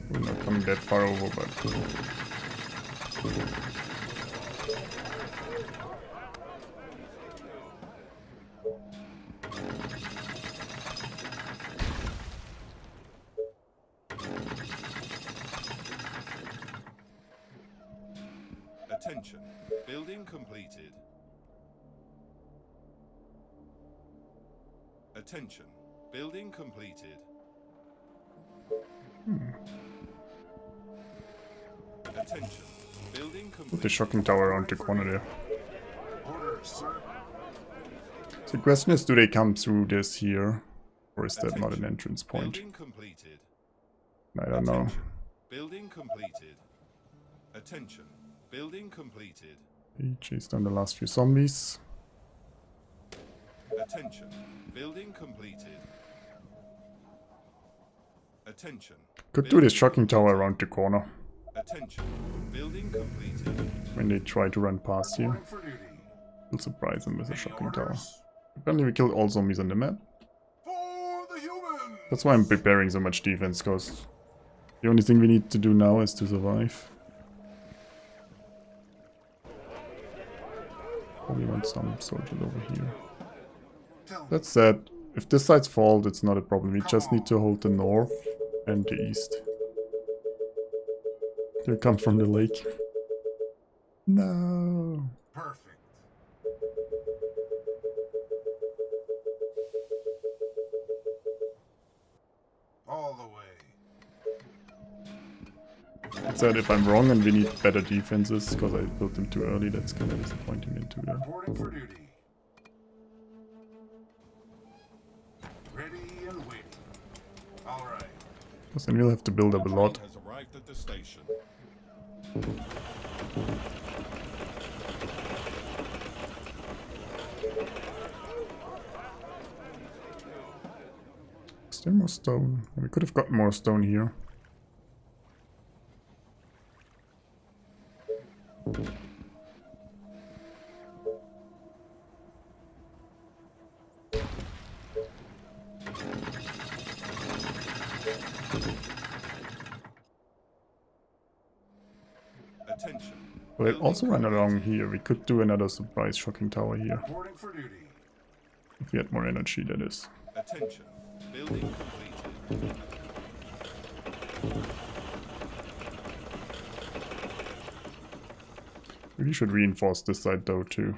We're not coming that far over, but Attention. Building completed. Attention. Building completed. Attention. Building put the completed. shocking tower around the corner there. Orders, sir. So the question is, do they come through this here? Or is that not an entrance point? Building completed. I don't know. Attention. Building completed. Attention. Building completed. He chased down the last few zombies. Attention. Building completed. Attention. Could do this shocking tower around the corner Attention. Building completed. when they try to run past here. Reporting for duty. We'll surprise them with a Any shocking tower. orders? Apparently we killed all zombies on the map. For the humans! That's why I'm preparing so much defense, because the only thing we need to do now is to survive. Probably want some soldiers over here. Tell me, That said, if this side's fault, it's not a problem. We just need to hold the north and the east. They come from the lake. No. perfect. All the way. That said, if I'm wrong and we need better defenses, because I built them too early, that's kind of disappointing me too. Reporting for duty. Ready and waiting. All right. Because then we'll have to build up a lot. Train has arrived at the station. Is there more stone? We could have got more stone here. Attention. But it also ran along here. We could do another surprise shocking tower here. Reporting for duty. If we had more energy, that is. Attention. Building completed. Really should reinforce this side though too.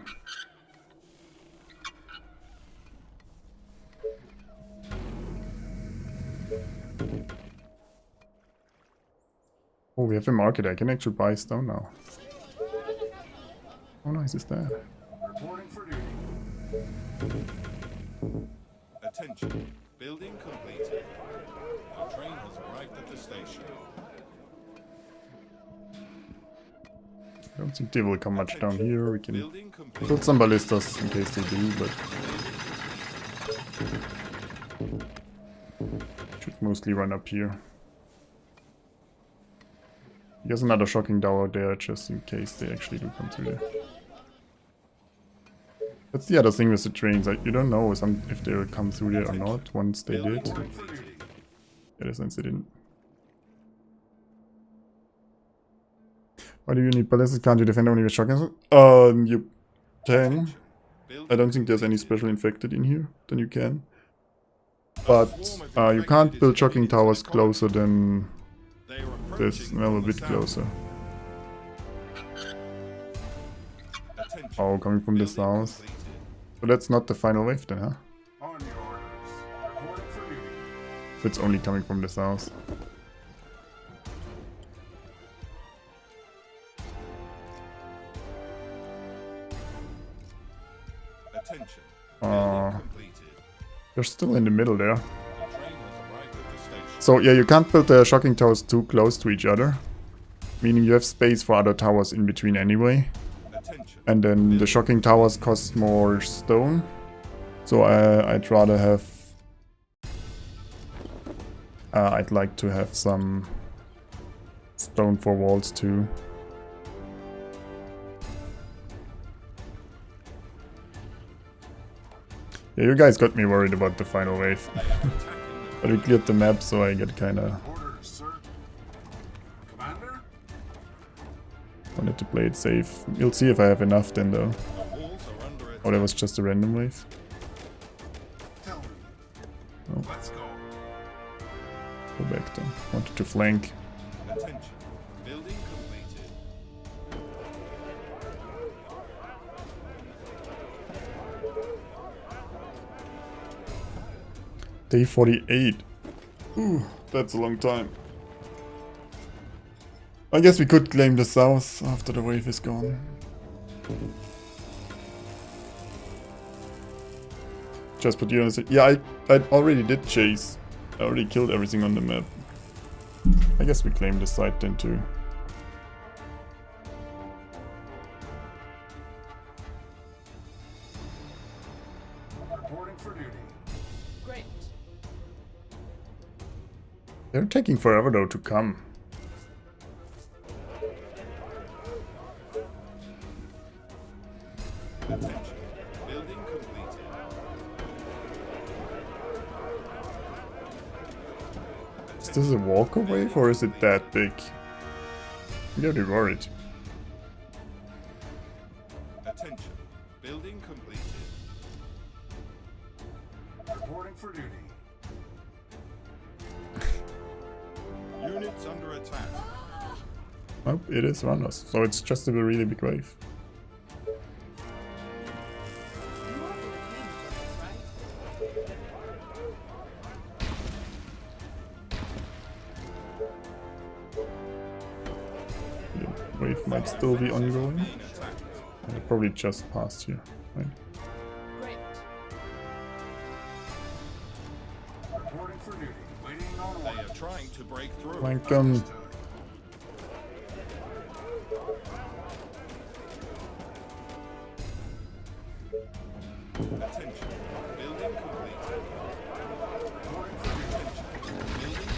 Oh, we have a market. I can actually buy stone now. How nice is that? Reporting for duty. Attention. Building completed. Our train has arrived at the station. I don't think they will come much down here. We can Building completed. build some ballistas in case they do, but should mostly run up here. There's another shocking tower there just in case they actually do come through there. That's the other thing with the trains, like, you don't know if they will come through there or not. Once they did, Reporting for duty. in a sense they didn't. Why do you need ballistas? Can't you defend only with shotguns? You can. I don't think there's any special infected in here. Then you can. But you can't build shocking towers closer than They are this. approaching Well, a from the bit south. closer. Attention. Oh, coming from the south. So that's not the final wave then, huh? On your orders. Reporting for duty. If it's only coming from the south. Attention. Uh, Completed. they're still in the middle there. The train has arrived at the station. So yeah, you can't build the shocking towers too close to each other. Meaning you have space for other towers in between anyway. Attention. And then the shocking towers cost more stone. So I'd rather have... I'd like to have some stone for walls too. Yeah, you guys got me worried about the final wave. But we cleared the map, so I get kinda... Orders, sir. Commander? wanted to play it safe. You'll see if I have enough then though. The walls are under attack. Oh, that was just a random wave. Tell me. Oh. Let's go. Go back then. Wanted to flank. Attention. Building completed. Day 48. Ooh, that's a long time. I guess we could claim the south after the wave is gone. Just put you on the... Yeah, I already did chase. I already killed everything on the map. I guess we claim the site then too. Reporting for duty. Great. They're taking forever though to come. Attention. Building completed. Is this a walker wave or is it that big? I'm getting worried. Attention. Building completed. Reporting for duty. Units under attack. Oh, it is runners, so it's just a really big wave. You are the king for this, right? The wave might still be ongoing. Being attacked. And it probably just passed here. Right. Great. Reporting for duty. Waiting on They orders. are trying to break through. Flank them. Understood. Attention. Building completed. Reporting for duty. Building.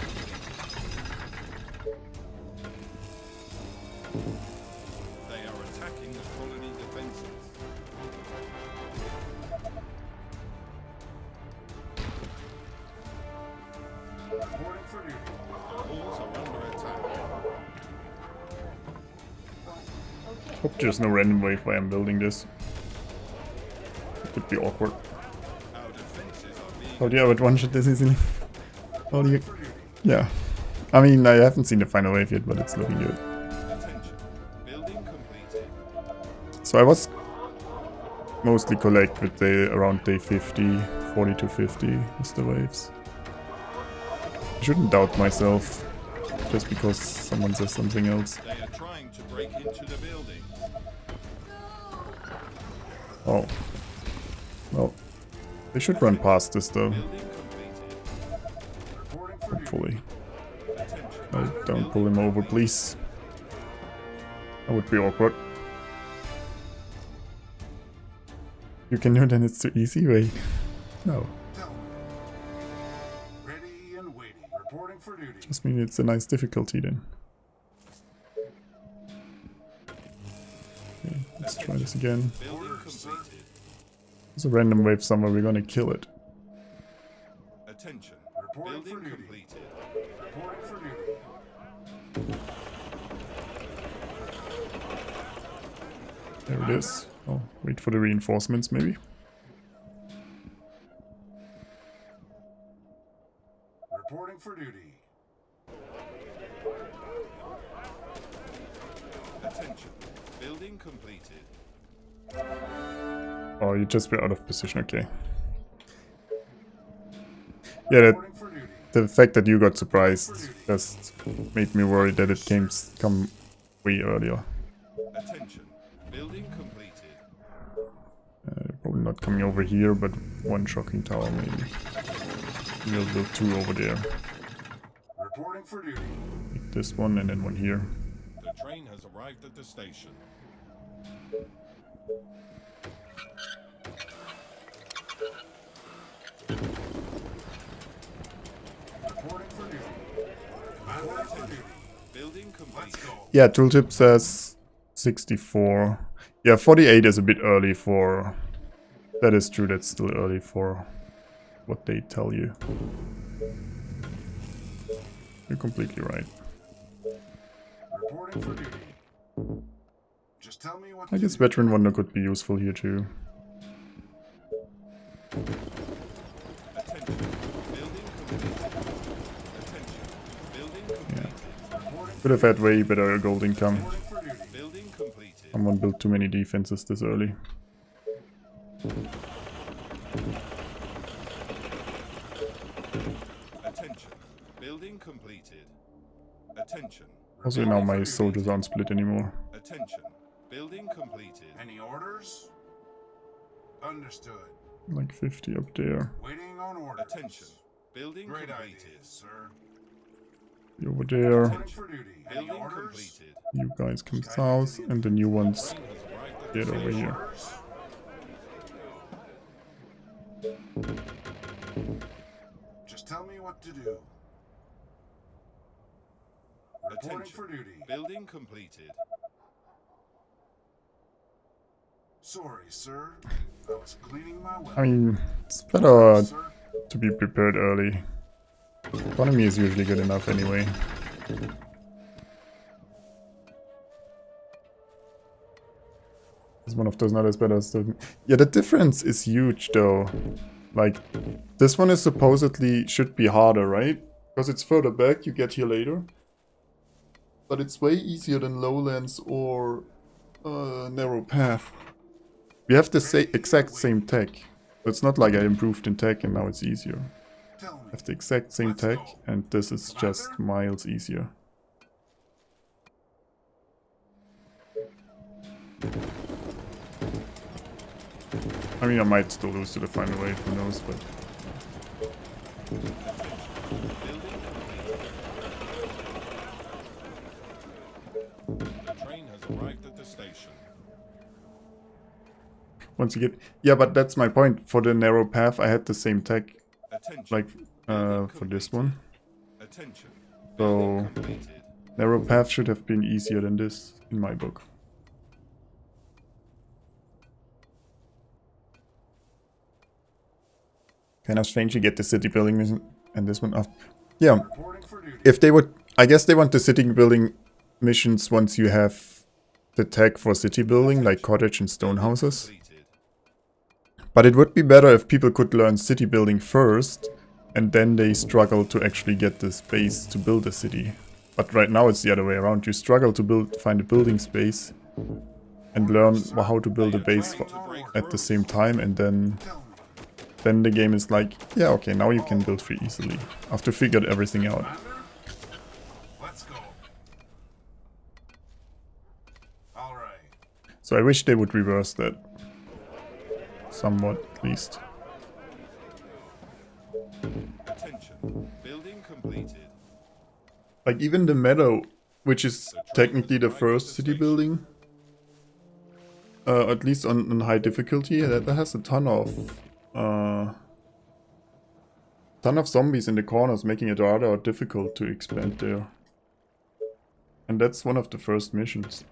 They are attacking the colony defenses. Reporting for duty. The walls are under attack. Okay. Hope there's no random wave while I'm building this. It could be awkward. Our defenses are being How do you ever one-shot this easily? How do you... For duty. Yeah. I mean, I haven't seen the final wave yet, but it's looking good. attention. Building completed. So I was mostly collect with the around day 50, 40 to 50 with the waves. I shouldn't doubt myself just because someone says something else. They are trying to break into the building. Oh. Well, they should run past this though, Building completed. Reporting for duty. hopefully. Attention. Oh, don't pull him over, please. That would be awkward. You can do then it's too easy, wait. No. Tell me. Ready and waiting. Reporting for duty. Just mean it's a nice difficulty then. Okay, let's try this again. Building Orders, sir. completed. There's a random wave somewhere, we're gonna kill it. Attention. Reporting for Building duty. completed. Reporting for duty. There it is. Oh, wait for the reinforcements maybe. Reporting for duty. Attention. Building completed. Oh, you just were out of position, okay. Yeah, that, Reporting for duty. the fact that you got surprised just made me worried that it come way earlier. Attention. Building completed. Probably not coming over here, but one shocking tower maybe. We'll build 2 over there. Reporting for duty. Like this one and then one here. The train has arrived at the station. Reporting for duty. Commander for duty. Building completed. Let's go. Yeah, tooltip says 64. Yeah, 48 is a bit early for... That is true, that's still early for what they tell you. You're completely right. Reporting for duty. Just tell me what I to guess do. Veteran Wonder could be useful here too. Attention. Building completed. Attention. Building completed. Could have had way better gold income. Reporting for duty. Building completed. Someone built too many defenses this early. Attention. Building completed. Attention. Also now my soldiers aren't split anymore. Attention. Building completed. Any orders? Understood. Like 50 up there. Waiting on orders. Attention. Building Great completed. ideas, sir. Over there. Reporting for duty. Any Building orders? completed. You guys come south and the new ones Train has arrived at get the over here. Orders? Just tell me what to do. Reporting Attention. for duty. Building completed. Sorry, sir. I was cleaning my I weapon. mean, it's better Sir, to be prepared early. Economy is usually good enough anyway. It's one of those not as bad as the... Yeah, the difference is huge though. Like, this one is supposedly should be harder, right? Because it's further back, you get here later. But it's way easier than Lowlands or Narrow Path. We have the exact same tech. It's not like I improved in tech and now it's easier. tell me. I have the exact same tech and this is just miles easier. I mean, I might still lose to the final wave, who knows, but... The train has arrived at the station. Once you get... Yeah, but that's my point. For the narrow path, I had the same tech, Attention. like, for this one. Attention. So, Completed. narrow path should have been easier than this, in my book. Kind of strange you get the city building mission and this one up. Yeah, Reporting for duty. if they would... I guess they want the city building missions once you have the tech for city building, like cottage and stone houses. Completed. But it would be better if people could learn city building first, and then they struggle to actually get the space to build a city. But right now it's the other way around. You struggle to find a building space and learn how to build a base at the same time, and then Tell me. the game is like, yeah, okay, now you can build free easily after figured everything out. Commander? Let's go. Alright. So I wish they would reverse that somewhat, at least. Attention. Building completed. Like even the meadow, which is technically the first city building, at least on high difficulty, that has a ton of zombies in the corners, making it rather difficult to expand there. And that's one of the first missions.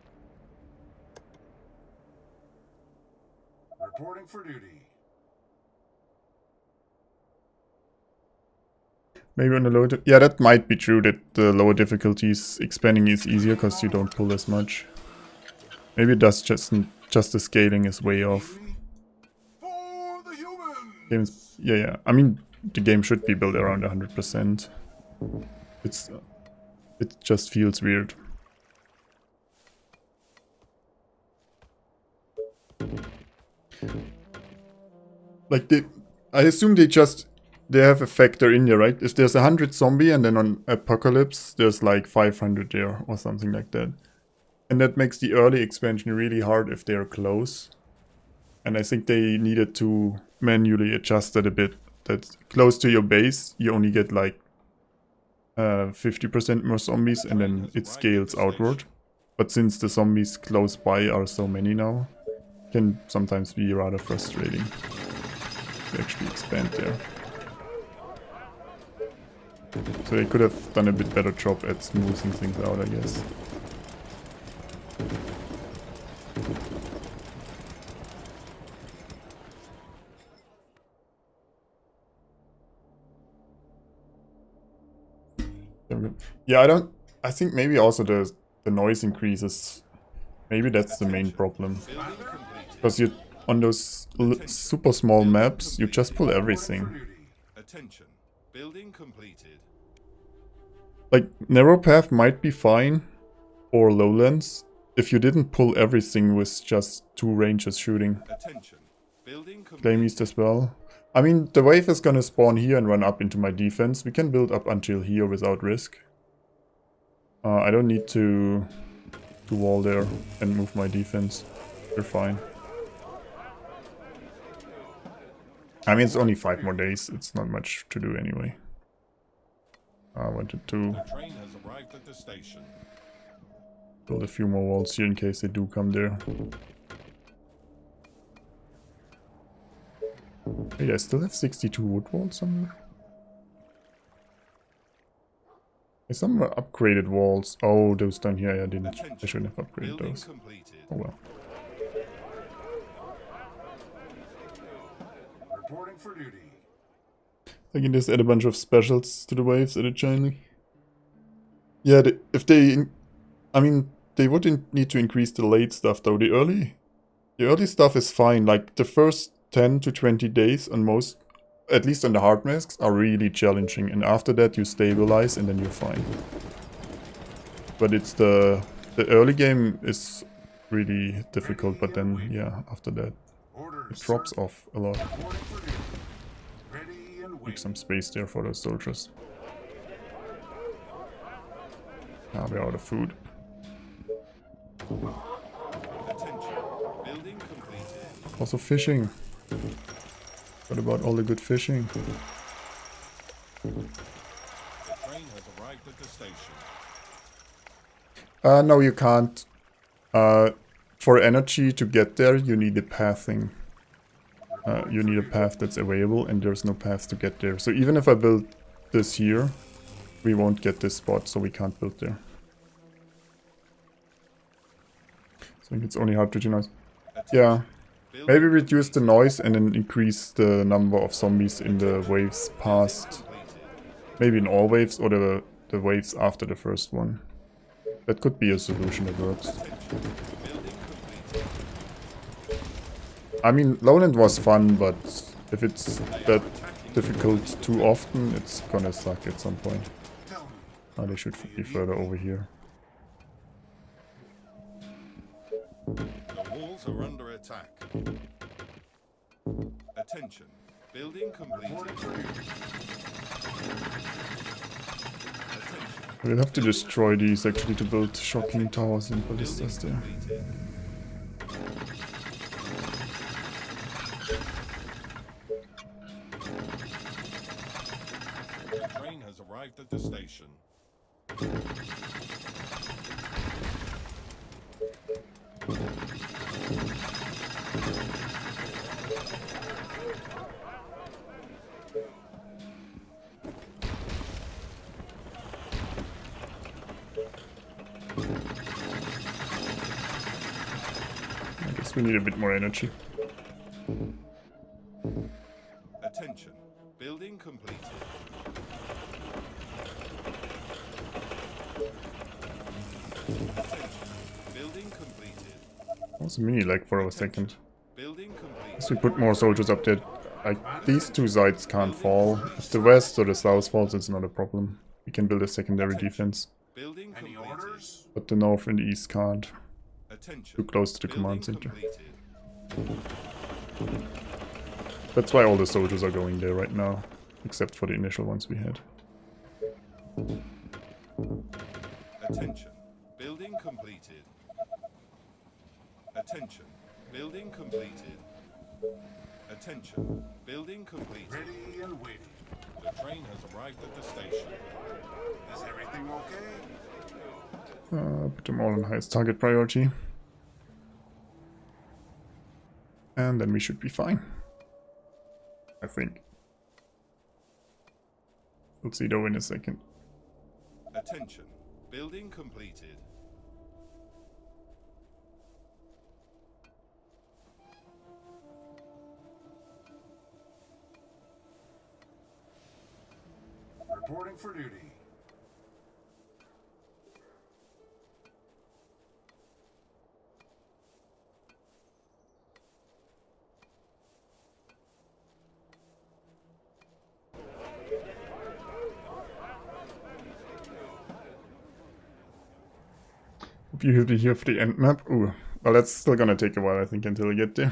Reporting for duty. Maybe on the lower... Yeah, that might be true, that the lower difficulties expanding is easier because you don't pull as much. Maybe that's just the scaling is way off. For the humans! Games, yeah. I mean, the game should be built around 100%. It just feels weird. Like I assume they have a factor in there, right? If there's 100 zombie and then on Apocalypse there's like 500 there or something like that. And that makes the early expansion really hard if they're close. And I think they needed to manually adjust that a bit. That close to your base you only get like 50% more zombies and then it scales outward. But since the zombies close by are so many now, it can sometimes be rather frustrating to actually expand there. So they could have done a bit better job at smoothing things out, I guess. Yeah, I think maybe also the noise increases. Maybe that's the main problem. Because you on those super small maps, you just pull everything. Attention. Building completed. Like, narrow path might be fine, or lowlands, if you didn't pull everything with just 2 ranges shooting. Attention. Building completed. Flame East as well. I mean, the wave is gonna spawn here and run up into my defense. We can build up until here without risk. I don't need to wall there and move my defense. We're fine. I mean, it's only 5 more days. It's not much to do anyway. I wanted to The train has arrived at the station. build a few more walls here in case they do come there. Hey, I still have 62 wood walls somewhere. There's some upgraded walls. Oh, those down here, I didn't. I shouldn't have upgraded those. Oh well. Reporting for duty. I can just add a bunch of specials to the waves originally. Yeah, if they... I mean, they would need to increase the late stuff though. The early stuff is fine. Like, the first 10 to 20 days on most... At least on the hard masks, are really challenging. And after that you stabilize and then you're fine. But it's the early game is really difficult, but then, yeah, after that it drops off a lot. Make some space there for the soldiers. Ah, we're out of food. Also fishing. What about all the good fishing? The train has arrived at the station. No, you can't. For energy to get there, you need a pathing. You need a path that's available, and there's no path to get there. So even if I build this here, we won't get this spot, so we can't build there. So it's only hard to noise. Yeah. Maybe reduce the noise and then increase the number of zombies in the waves past. Maybe in all waves or the waves after the first one. That could be a solution that works. I mean, Lowland was fun, but if it's that difficult too often, it's gonna suck at some point. Oh, they should be further over here. The walls are under attack. Attention. Building completed. We'll have to destroy these actually to build shocking towers and ballistas there. The train has arrived at the station. I guess we need a bit more energy. Attention. Building completed. Attention. Building completed. That was a mini lag for a second. Building completed. As we put more soldiers up there, like these two sides can't fall. If the west or the south falls, it's not a problem. We can build a secondary defense. Building Any completed. orders? But the north and the east can't. Attention. Too close to the Building command center. completed. That's why all the soldiers are going there right now, except for the initial ones we had. Attention. Building completed. Attention. Building completed. Attention. Building completed. Ready and waiting. The train has arrived at the station. Is everything okay? Put them all on highest target priority. And then we should be fine. I think. We'll see though in a second. Attention. Building completed. Reporting for duty. Hope you'll be here for the end map. Ooh, well that's still gonna take a while I think until I get there.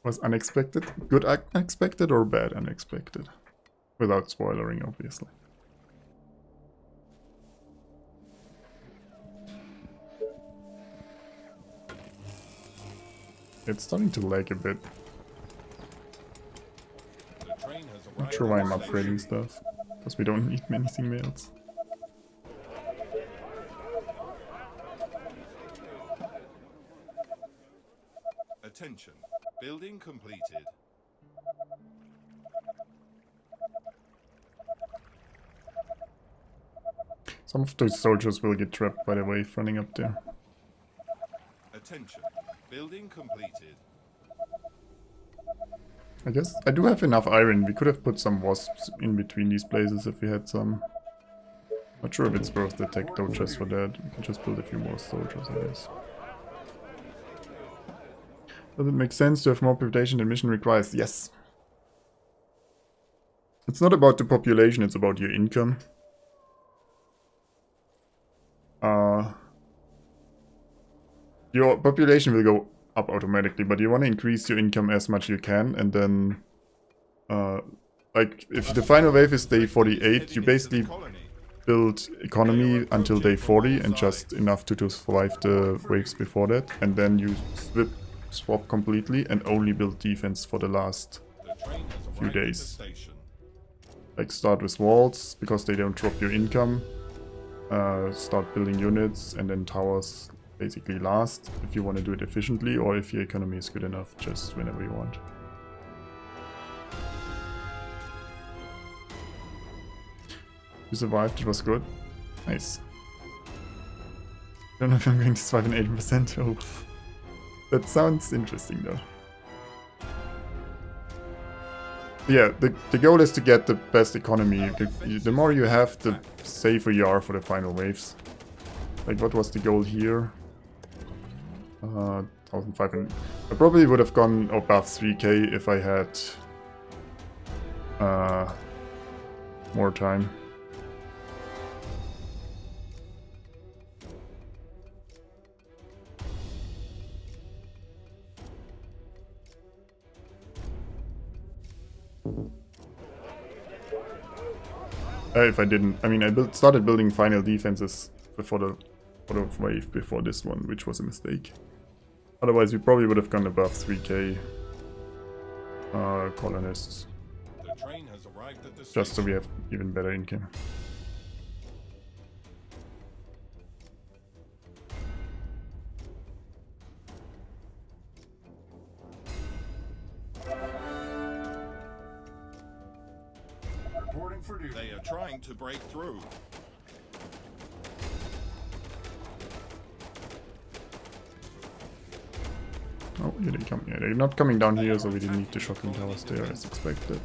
Was unexpected? Good unexpected or bad unexpected? Without spoilering, obviously. It's starting to lag a bit. The train has arrived. Not sure why I'm at the upgrading station. stuff. Because we don't need anything else. Attention. Building completed. Some of those soldiers will get trapped by the wave running up there. Attention. Building completed. I guess I do have enough iron. We could have put some wasps in between these places if we had some. Not sure if it's worth the tech though just for that. We can just build a few more soldiers, I guess. Does it make sense to have more population than mission requires? Yes. It's not about the population, it's about your income. Your population will go up automatically, but you want to increase your income as much you can, and then like if the final wave is day 48, you basically build economy until day 40 and just enough to survive the waves before that, and then you swap completely and only build defense for the last few days. Like start with walls because they don't drop your income, start building units, and then towers basically last if you want to do it efficiently, or if your economy is good enough, just whenever you want. You survived, it was good. Nice. I don't know if I'm going to survive an 80%. Oh. That sounds interesting though. Yeah, the goal is to get the best economy. The more you have, the safer you are for the final waves. Like, what was the goal here? 1,500. I probably would have gone above 3k if I had more time. If I didn't, I mean, I started building final defenses before the wave before this one, which was a mistake. Otherwise, we probably would have gone above 3k colonists. The train has arrived at the Just so we have even better income. Reporting for duty. They are trying to break through. Oh, here they come. Yeah, they're not coming down here, so we didn't need the shocking towers there as expected.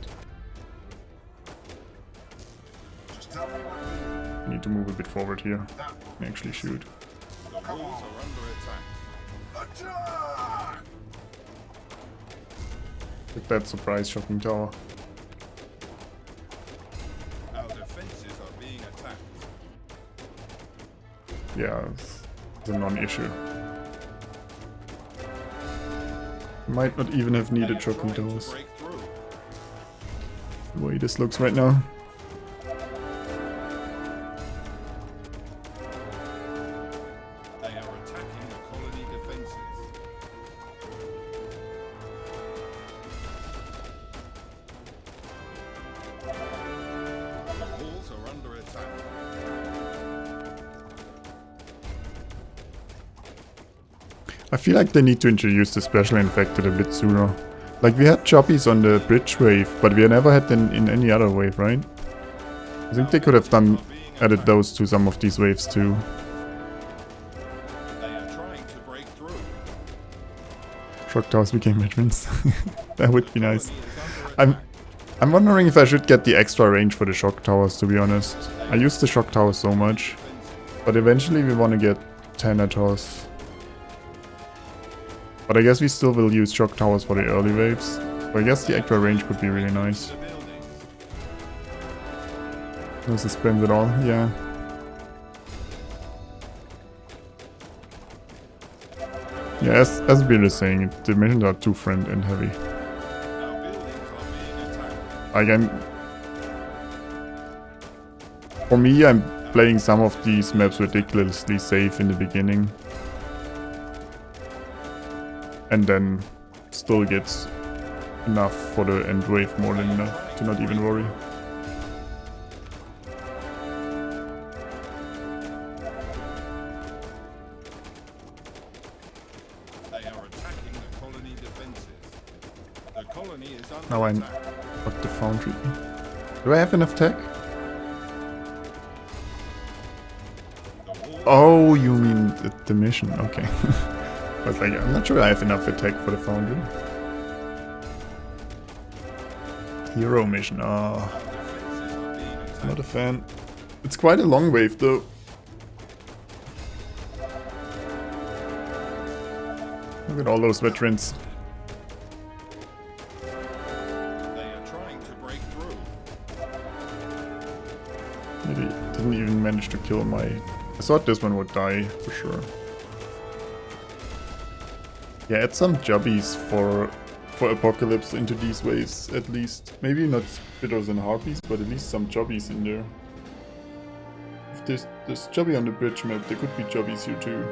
Just tell me what We need to move a bit forward here that and actually shoot. The walls are under attack. attack. With that surprise shocking tower. Our defenses are being attacked. Yeah, it's a non-issue. Might not even have They are needed shocking trying to towers. break through. The way this looks right now. They are attacking the colony defenses. The walls are under attack. I feel like they need to introduce the special infected a bit sooner. Like we had choppies on the bridge wave, but we never had them in any other wave, right? I think they could have added those to some of these waves too. They are trying to break through. Shock towers became veterans. That would be nice. Colony is under attack. I'm wondering if I should get the extra range for the shock towers, to be honest. I use the shock towers so much, but eventually we want to get Thanatos. But I guess we still will use shock towers for the early waves. So I guess the extra range could be really nice. The building. No suspense at all, yeah. Yeah, as Bill is saying, the missions are too friend and heavy. Our buildings are being attacked. Like for me, I'm playing some of these maps ridiculously safe in the beginning. And then still gets enough for the end wave, more than enough to not even worry. They are attacking the colony defenses. The colony is under Now I attack. fucked the foundry. Do I have enough tech? The walls Oh, you mean the mission? Okay. I was like, I'm not sure I have enough attack for the foundry. Hero mission. Ah, defenses are being attacked. not a fan. It's quite a long wave though. Look at all those veterans. They are trying to break through. Maybe didn't even manage to kill my... I thought this one would die for sure. Yeah, add some jobbies for Apocalypse into these waves at least. Maybe not Spitters and Harpies, but at least some jobbies in there. If there's jobby on the bridge map, there could be jobbies here too.